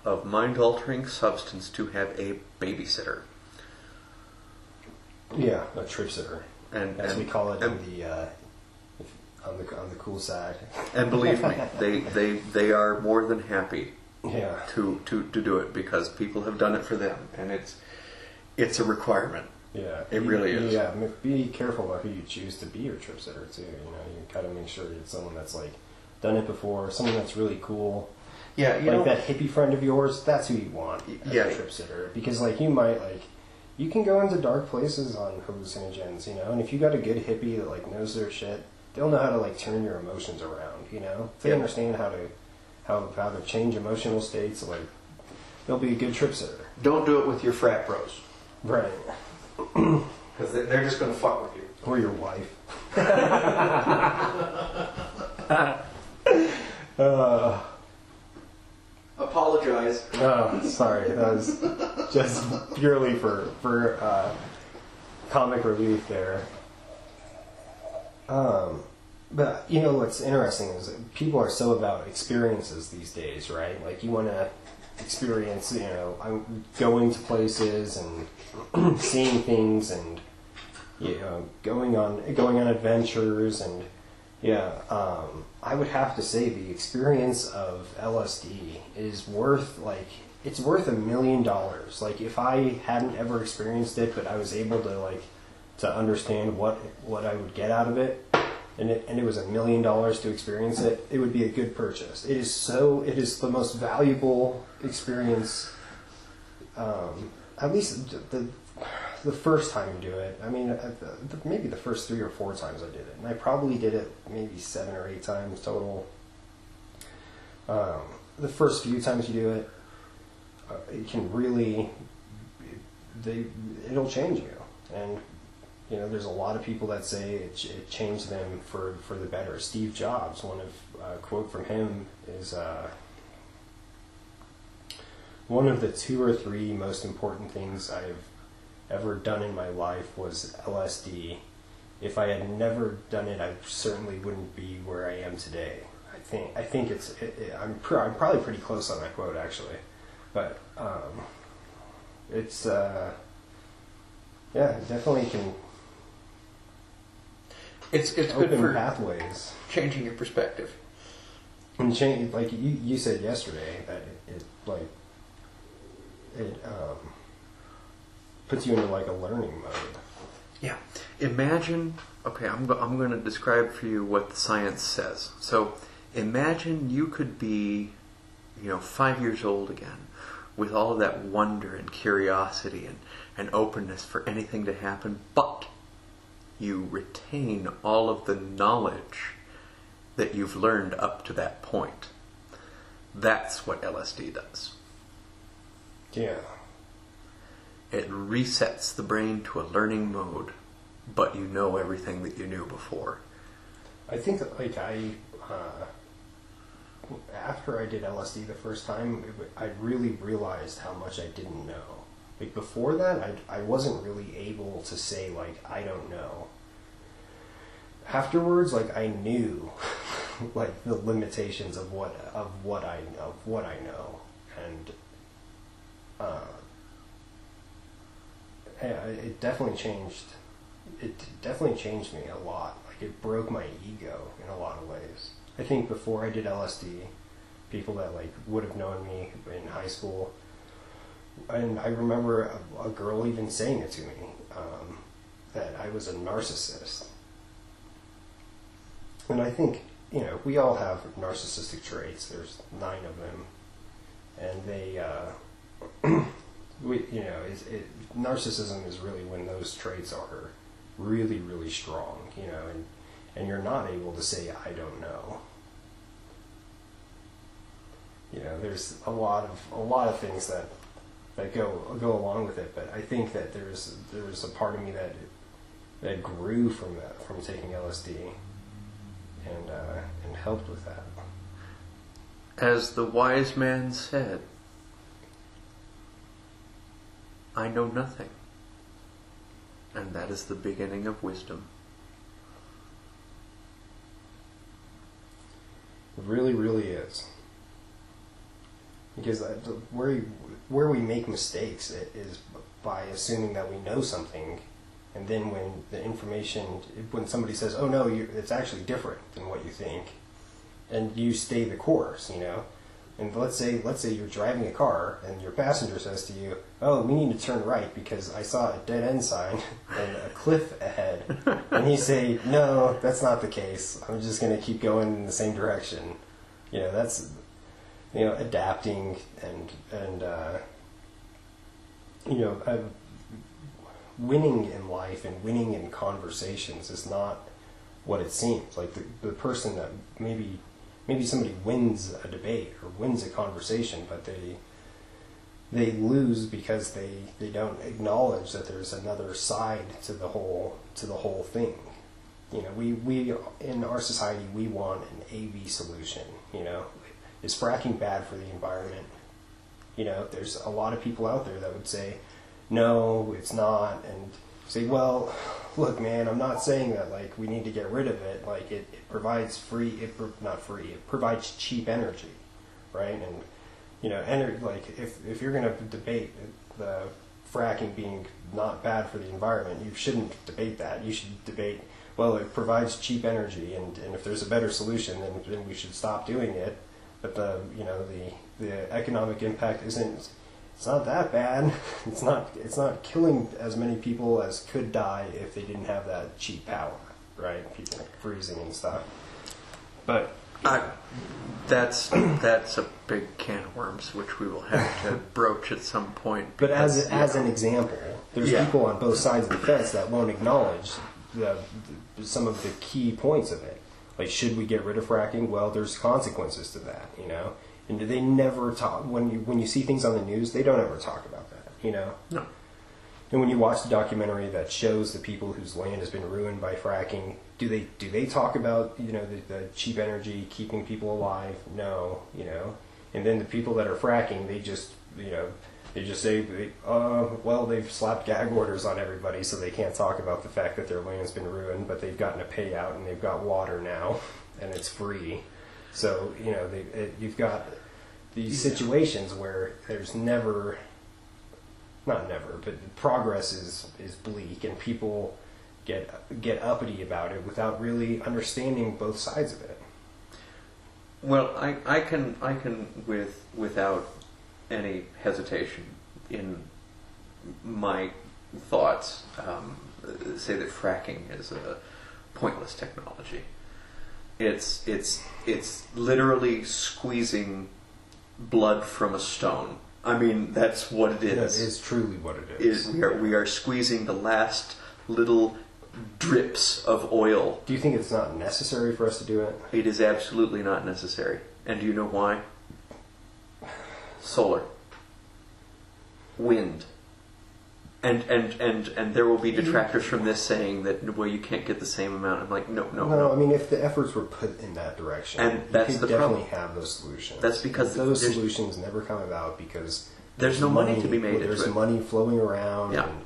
of mind-altering substance, to have a babysitter. Yeah, a trip sitter, and as we call it on the cool side. And believe me, they are more than happy to do it, because people have done it for them, and it's a requirement. Yeah, it really is. Yeah, be careful about who you choose to be your trip sitter too. You got to make sure it's someone that's like done it before, someone that's really cool. Yeah, like that hippie friend of yours, that's who you want as yeah. a trip sitter. Because like you might like, you can go into dark places on hallucinogens, you know, and if you got a good hippie that like knows their shit, they'll know how to like turn your emotions around, you know. If they understand how to change emotional states, like they'll be a good trip sitter. Don't do it with your frat bros. Right. Because they're just going to fuck with you. Or your wife. Apologize. Oh, sorry. That was just purely for comic relief there. But you know what's interesting is that people are so about experiences these days, right? Like you want to experience, you know, I'm going to places and seeing things and you know, going on adventures and I would have to say the experience of LSD is worth it's worth $1 million. Like if I hadn't ever experienced it, but I was able to understand what I would get out of it, and it was $1 million to experience it, it would be a good purchase. It is the most valuable experience. At least the first time you do it. I mean, maybe the first 3 or 4 times I did it, and I probably did it maybe 7 or 8 times total. The first few times you do it, it can really, it'll change you. And you know, there's a lot of people that say it changed them for the better. Steve Jobs, one of a quote from him is, one of the 2 or 3 most important things I've ever done in my life was LSD. If I had never done it, I certainly wouldn't be where I am today. I think I'm probably pretty close on that quote actually, but it's it definitely can. It's open good for pathways, changing your perspective, and change. Like you said yesterday that it puts you into like a learning mode. Yeah. Imagine, okay, I'm going to describe for you what the science says. So imagine you could be, 5 years old again with all of that wonder and curiosity and openness for anything to happen, but you retain all of the knowledge that you've learned up to that point. That's what LSD does. Yeah. It resets the brain to a learning mode, but you know everything that you knew before. I think after I did LSD the first time, I really realized how much I didn't know. Like before that, I wasn't really able to say I don't know. Afterwards, I knew the limitations of what I know, and it definitely changed. It definitely changed me a lot. It broke my ego in a lot of ways. I think before I did LSD, people that would have known me in high school, and I remember a girl even saying it to me, that I was a narcissist. And I think, we all have narcissistic traits. There's 9 of them, and they, narcissism is really when those traits are really, really strong, and you're not able to say, I don't know. There's a lot of things that go along with it, but I think that there's a part of me that grew from taking LSD and helped with that. As the wise man said, I know nothing, and that is the beginning of wisdom. It really, really is. Because where we make mistakes is by assuming that we know something, and then when somebody says, "Oh no, it's actually different than what you think," and you stay the course, And let's say you're driving a car and your passenger says to you, "Oh, we need to turn right because I saw a dead end sign and a cliff ahead." And you say, "No, that's not the case. I'm just going to keep going in the same direction." That's adapting and winning in life and winning in conversations is not what it seems. Like the person that maybe somebody wins a debate or wins a conversation, but they lose because they don't acknowledge that there's another side to the whole thing. We in our society we want an A/B solution. Is fracking bad for the environment? There's a lot of people out there that would say, no, it's not, and say, well, look, man, I'm not saying that like we need to get rid of it. Like it provides it provides cheap energy, right? And like if you're going to debate the fracking being not bad for the environment, you shouldn't debate that. You should debate, well, it provides cheap energy, and if there's a better solution, then we should stop doing it. But the economic impact isn't. It's not that bad. It's not killing as many people as could die if they didn't have that cheap power, right? People freezing and stuff. But that's a big can of worms, which we will have to broach at some point. But as an example, there's people on both sides of the fence that won't acknowledge some of the key points of it. Like, should we get rid of fracking? Well, there's consequences to that, And they never talk when you see things on the news. They don't ever talk about that, No. And when you watch the documentary that shows the people whose land has been ruined by fracking, do they talk about the cheap energy keeping people alive? No, And then the people that are fracking, they just say, well, they've slapped gag orders on everybody, so they can't talk about the fact that their land's been ruined, but they've gotten a payout and they've got water now, and it's free. So, you've got these situations where there's not never, but progress is bleak, and people get uppity about it without really understanding both sides of it. Well, I can without any hesitation in my thoughts say that fracking is a pointless technology. It's literally squeezing blood from a stone. I mean, that's what it is. That is truly what it is. We are squeezing the last little drips of oil. Do you think it's not necessary for us to do it? It is absolutely not necessary. And do you know why? Solar. Wind. And there will be detractors from this saying that, well, you can't get the same amount. I'm like, no. I mean, if the efforts were put in that direction, and that's you could the definitely problem. have those solutions. That's because those solutions never come about because there's no money to be made. There's money flowing around. Yeah. And,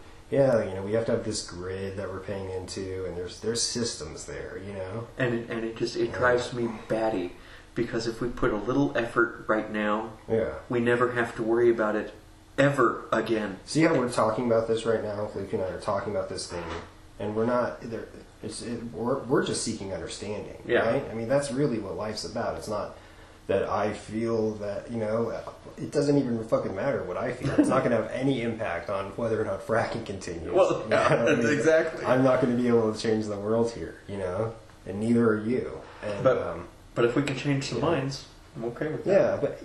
we have to have this grid that we're paying into, and there's systems there, And it drives me batty because if we put a little effort right now, we never have to worry about it ever again. See how we're talking about this right now? Luke and I are talking about this thing, and we're not there. We're just seeking understanding, right? I mean, that's really what life's about. It's not that I feel that it doesn't even fucking matter what I feel. It's not going to have any impact on whether or not fracking continues. Well, exactly. I'm not going to be able to change the world here, and neither are you. And, but if we can change some minds, I'm okay with that. Yeah, but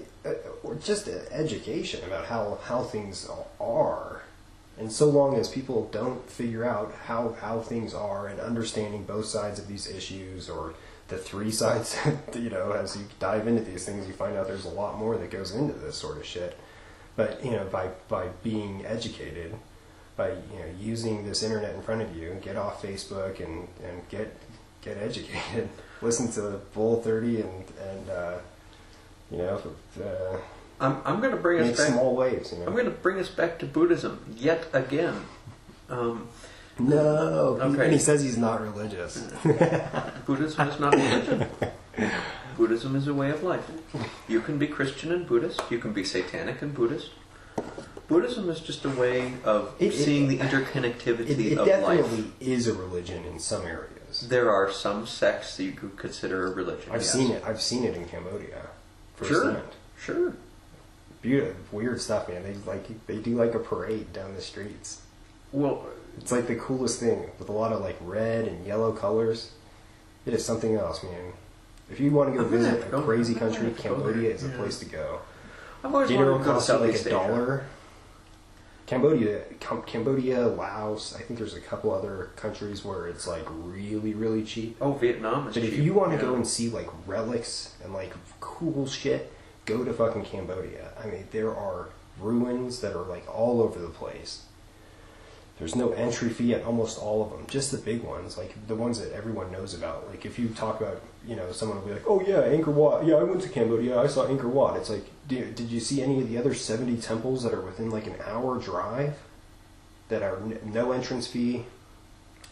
or just education about how things are. And so long as people don't figure out how things are and understanding both sides of these issues or the three sides, as you dive into these things, you find out there's a lot more that goes into this sort of shit. But, by being educated, by, using this internet in front of you, get off Facebook and get educated. Listen to Bowl30 and I'm going to bring us make back. Small waves. I'm going to bring us back to Buddhism yet again. No, okay. And he says he's not religious. Buddhism is not religion. Buddhism is a way of life. You can be Christian and Buddhist. You can be Satanic and Buddhist. Buddhism is just a way of seeing the interconnectivity of life. It definitely is a religion in some areas. There are some sects that you could consider a religion. I've seen it. I've seen it in Cambodia. Sure. Sure. Beautiful, weird stuff, man. They do like a parade down the streets. Well, It's like the coolest thing with a lot of like red and yellow colors. It is something else, man. If you want to go I'm gonna visit have to a go- crazy I'm gonna country, have to go Cambodia there. is a Yeah. place to go. I've always Dinner will wanted to go to cost you like Southeast Asia. $1. Cambodia, Laos. I think there's a couple other countries where it's like really, really cheap. Oh, Vietnam is But cheap. if you want to yeah. go and see like relics and like cool shit, go to fucking Cambodia. I mean, there are ruins that are like all over the place. There's no entry fee at almost all of them, just the big ones, like the ones that everyone knows about. Like if you talk about, someone will be like, oh yeah, Angkor Wat. Yeah, I went to Cambodia. I saw Angkor Wat. It's like, did you see any of the other 70 temples that are within like an hour drive that are no entrance fee?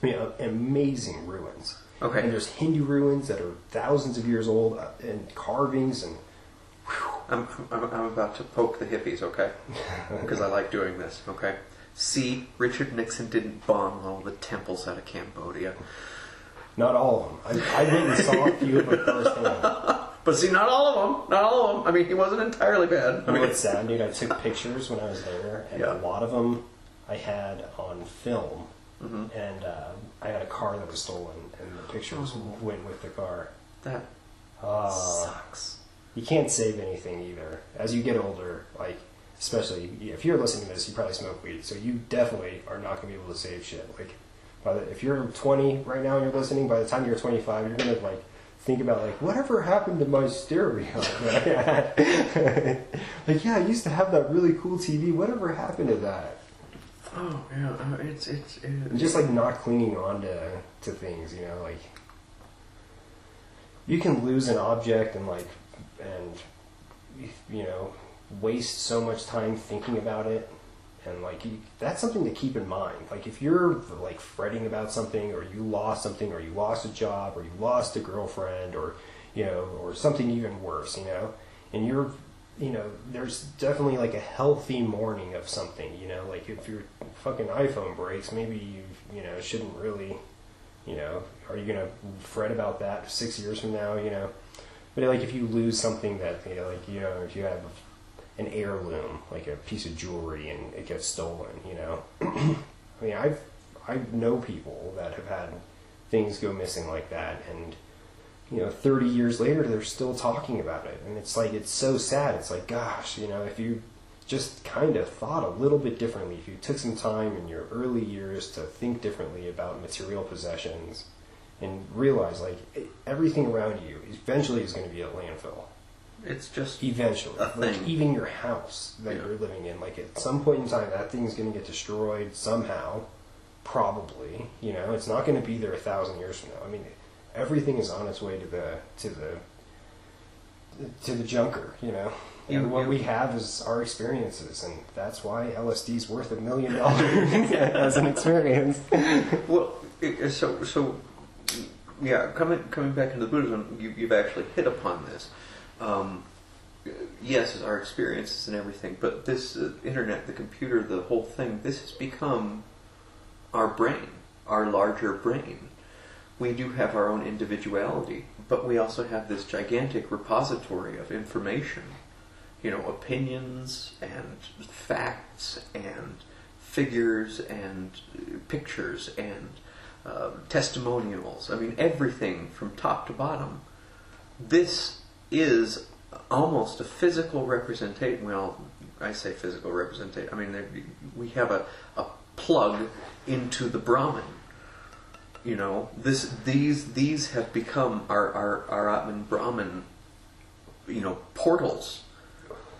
I mean, amazing ruins. Okay. And there's Hindu ruins that are thousands of years old and carvings and. I'm about to poke the hippies, okay? Because I like doing this, okay? See, Richard Nixon didn't bomb all the temples out of Cambodia. Not all of them. I went and saw a few of them firsthand. But see, not all of them. Not all of them. I mean, he wasn't entirely bad. You know what's sad, dude? I took pictures when I was there, and Yeah. a lot of them I had on film. Mm-hmm. And I had a car that was stolen, and the pictures went with the car. That Uh, sucks. You can't save anything either. As you get older, like, especially if you're listening to this, you probably smoke weed, so you definitely are not going to be able to save shit. Like, if you're 20 right now and you're listening, by the time you're 25, you're going to like think about like, whatever happened to my stereo? Like, yeah, I used to have that really cool TV. Whatever happened to that? Oh yeah, it's And just like not clinging on to things, like you can lose an object and waste so much time thinking about it, and like that's something to keep in mind. Like if you're like fretting about something, or you lost something, or you lost a job, or you lost a girlfriend, or or something even worse, and you're there's definitely like a healthy mourning of something, like if your fucking iPhone breaks, maybe you shouldn't really, are you gonna fret about that 6 years from now, but like if you lose something that, if you have an heirloom, like a piece of jewelry, and it gets stolen, I mean, I know people that have had things go missing like that, and 30 years later, they're still talking about it. And it's like, it's so sad. It's like, gosh, if you just kind of thought a little bit differently, if you took some time in your early years to think differently about material possessions and realize, like, everything around you eventually is going to be a landfill. It's just Eventually. a thing. Like, even your house that you're living in, like, at some point in time, that thing's going to get destroyed somehow. Probably. It's not going to be there 1,000 years from now. I mean, everything is on its way to the junker, And what we have is our experiences, and that's why LSD is worth $1 million as an experience. Well, so yeah. Coming back into Buddhism, you've actually hit upon this. Yes, our experiences and everything, but this internet, the computer, the whole thing, this has become our brain, our larger brain. We do have our own individuality, but we also have this gigantic repository of information, opinions and facts and figures and pictures and testimonials. I mean, everything from top to bottom. This is almost a physical representation. Well, I say physical representation. I mean, we have a plug into the Brahman. These have become our Atman Brahman, portals.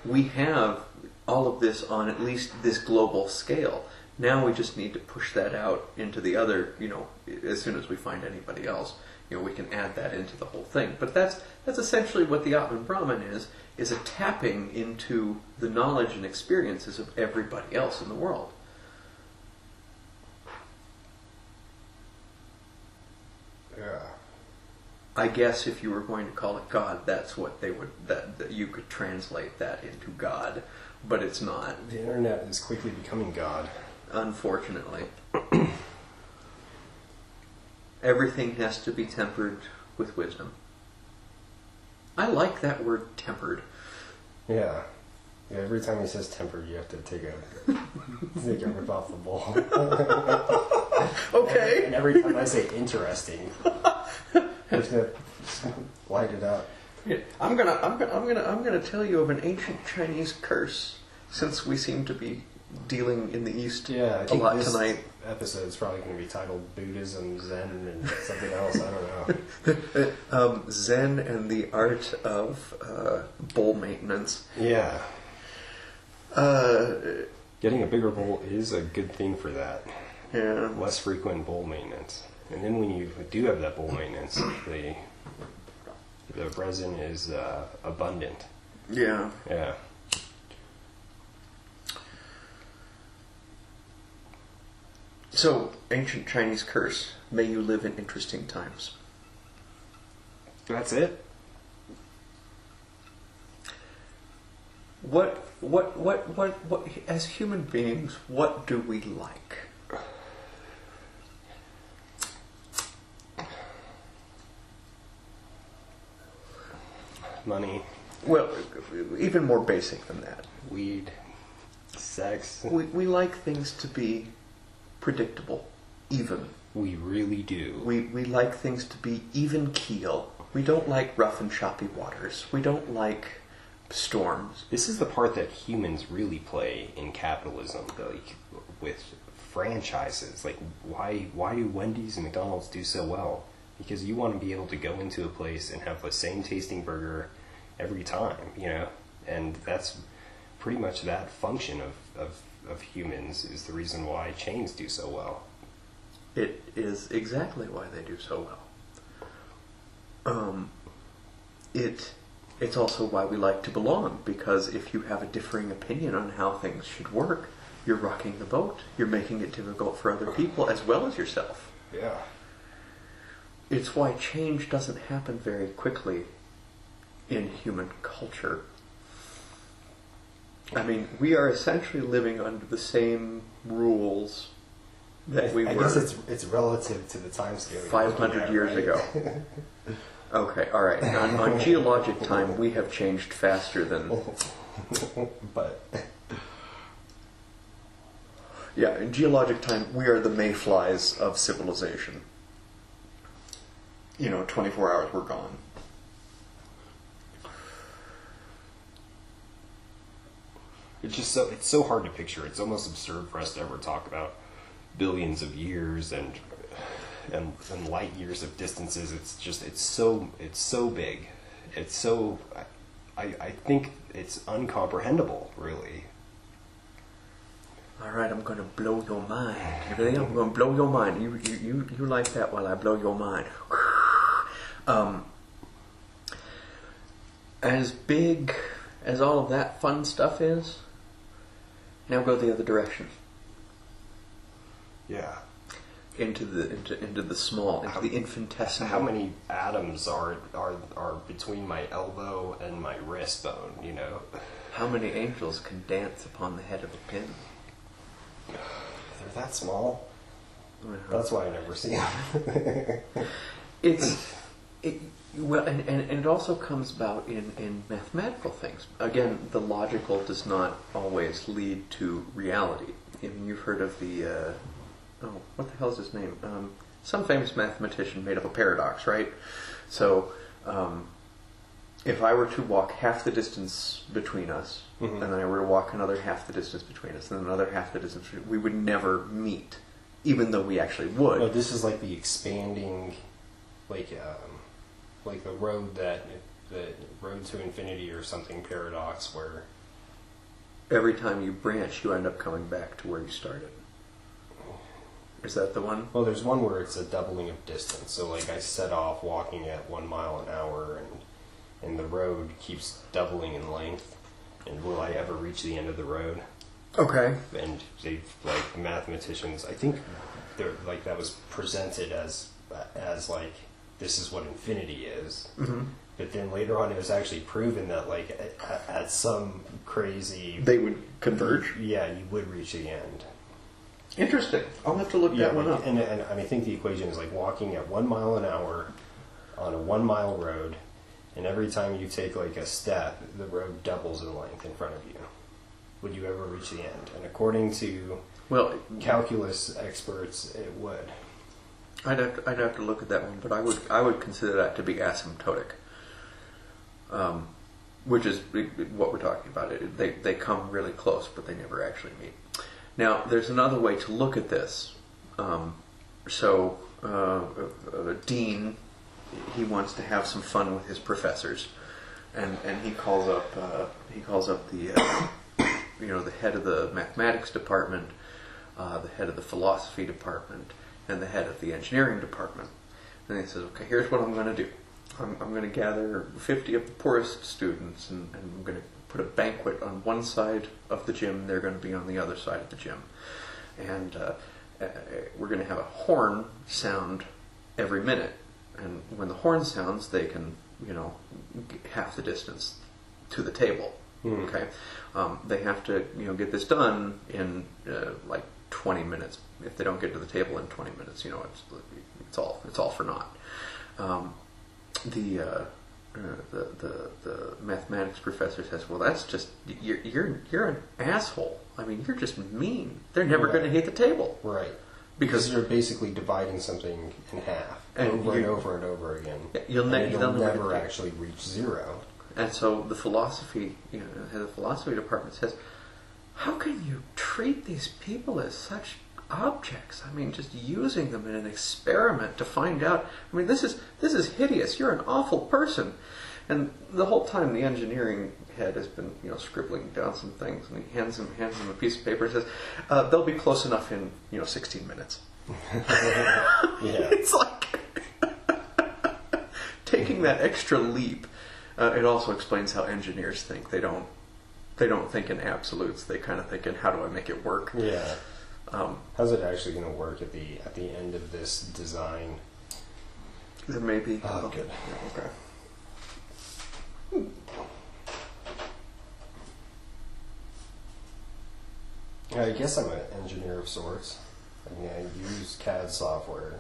We have all of this on at least this global scale. Now we just need to push that out into the other, as soon as we find anybody else, we can add that into the whole thing. But that's essentially what the Atman Brahman is a tapping into the knowledge and experiences of everybody else in the world. Yeah. I guess if you were going to call it God, that's what they would, that you could translate that into God, but it's not. The internet is quickly becoming God. Unfortunately. Everything has to be tempered with wisdom. I like that word, tempered. Yeah. Yeah, every time he says tempered, you have to take a rip off the bowl. Okay. And every time I say interesting, you have to light it up. Yeah, I'm gonna tell you of an ancient Chinese curse, since we seem to be dealing in the East Yeah, I a think lot this tonight. episode is probably going to be titled Buddhism, Zen, and something else. I don't know. Zen and the art of bowl maintenance. Yeah. Getting a bigger bowl is a good thing for that. Yeah. Less frequent bowl maintenance. And then when you do have that bowl maintenance, the resin is abundant. Yeah. Yeah. So, ancient Chinese curse. May you live in interesting times. That's it? What, as human beings, what do we like? Money, Well, even more basic than that. weed, sex. We like things to be predictable, even. We really do. We like things to be even keel. We don't like rough and choppy waters. We don't like storms. This is the part that humans really play in capitalism, like with franchises. Like, why do Wendy's and McDonald's do so well? Because you want to be able to go into a place and have the same tasting burger every time, you know? And that's pretty much that function of humans is the reason why chains do so well. It is exactly why they do so well. It's also why we like to belong, because if you have a differing opinion on how things should work, you're rocking the boat. You're making it difficult for other people as well as yourself. Yeah. It's why change doesn't happen very quickly in human culture. I mean, we are essentially living under the same rules that we I were guess it's relative to the time scale. 500 years ago. Okay, all right. On geologic time, we have changed faster than... But Yeah, in geologic time, we are the mayflies of civilization. 24 hours, we're gone. it's so hard to picture. It's almost absurd for us to ever talk about billions of years and light years of distances. It's so big. It's so I think it's uncomprehendable, really. All right, I'm going to blow your mind. Everything, I'm going to blow your mind. You like that while I blow your mind. As big as all of that fun stuff is, now go the other direction. Yeah. Into the small, into the infinitesimal. How many atoms are between my elbow and my wrist bone, you know? How many angels can dance upon the head of a pin? They're that small. That's why I never see them. Well, and it also comes about in mathematical things. Again, the logical does not always lead to reality. I mean, you've heard of the what the hell is his name? Some famous mathematician made up a paradox, right? So, if I were to walk half the distance between us, Mm-hmm. and then I were to walk another half the distance between us, and then another half the distance, we would never meet, even though we actually would. No, this is like the expanding, like the road the road to infinity or something paradox, where Every time you branch, you end up coming back to where you started. Is that the one? well, there's one where it's a doubling of distance. So like I set off walking at 1 mile an hour, and the road keeps doubling in length. And will I ever reach the end of the road? Okay. And they've, like, mathematicians, I think they're like that was presented as like this is what infinity is. Mm-hmm. But then later on, it was actually proven that like at some crazy They would converge. yeah, you would reach the end. Interesting. I'll have to look that one up. And I think the equation is like walking at 1 mile an hour on a 1 mile road, and every time you take like a step, the road doubles in length in front of you. Would you ever reach the end? And according to calculus experts, it would. I'd have to look at that one, but I would consider that to be asymptotic, which is what we're talking about. They come really close, but they never actually meet. Now, there's another way to look at this. Dean, he wants to have some fun with his professors, and he calls up the the head of the mathematics department, the head of the philosophy department, and the head of the engineering department. And he says, okay, here's what I'm going to do. I'm going to gather 50 of the poorest students, and I'm going to put a banquet on one side of the gym. They're going to be on the other side of the gym. And we're going to have a horn sound every minute. And when the horn sounds, they can, half the distance to the table. Mm. Okay? They have to, get this done in like 20 minutes. If they don't get to the table in 20 minutes, it's all for naught. The mathematics professor says, "Well, that's just you're an asshole. I mean, you're just mean. They're never going to hit the table, right? Because you're basically dividing something in half over and over and over again. You'll never actually reach zero." And so the philosophy, the philosophy department says, "How can you treat these people as such objects? I mean, just using them in an experiment to find out. I mean, this is hideous. You're an awful person." And the whole time, the engineering head has been, scribbling down some things, and he hands him a piece of paper and says, "They'll be close enough in, 16 minutes." Yeah. It's like taking that extra leap. It also explains how engineers think. They don't think in absolutes. They kind of think in, how do I make it work? Yeah. How's it actually going to work at the end of this design? There may be. Oh, good. Okay. I guess I'm an engineer of sorts. I mean, I use CAD software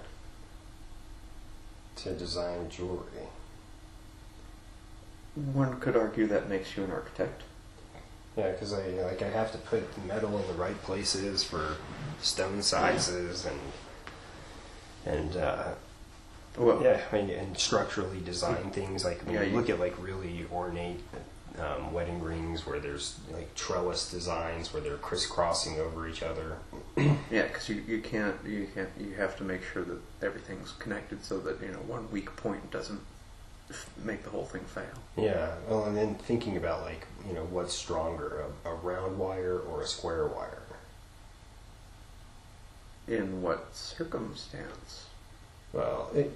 to design jewelry. One could argue that makes you an architect. Yeah, because I have to put metal in the right places for stone sizes and structurally design things. Like when you look at like really ornate wedding rings where there's like trellis designs where they're crisscrossing over each other. Yeah, because you have to make sure that everything's connected so that one weak point doesn't make the whole thing fail. Yeah, well, and then thinking about like what's stronger, a round wire or a square wire? In what circumstance? Well, and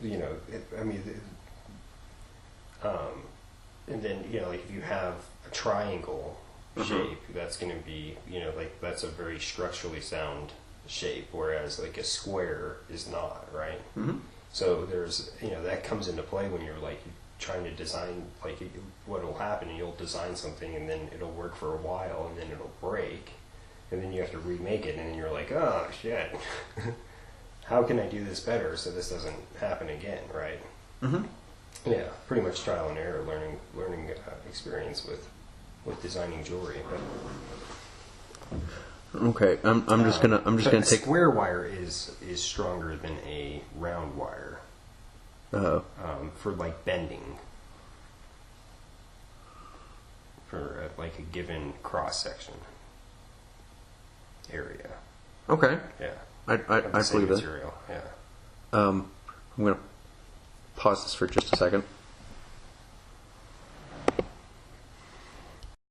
then like if you have a triangle shape, that's going to be like that's a very structurally sound shape, whereas like a square is not, right? Mm-hmm. So there's that comes into play when you're like trying to design, like what will happen, you'll design something and then it'll work for a while and then it'll break and then you have to remake it and then you're like, oh shit, how can I do this better so this doesn't happen again, right? Mm-hmm. Yeah, pretty much trial and error, learning experience with designing jewelry. But okay, I'm just gonna take square wire is stronger than a round wire. For like bending, for like a given cross section area. Okay. Yeah. I believe that. Material. Yeah. I'm gonna pause this for just a second.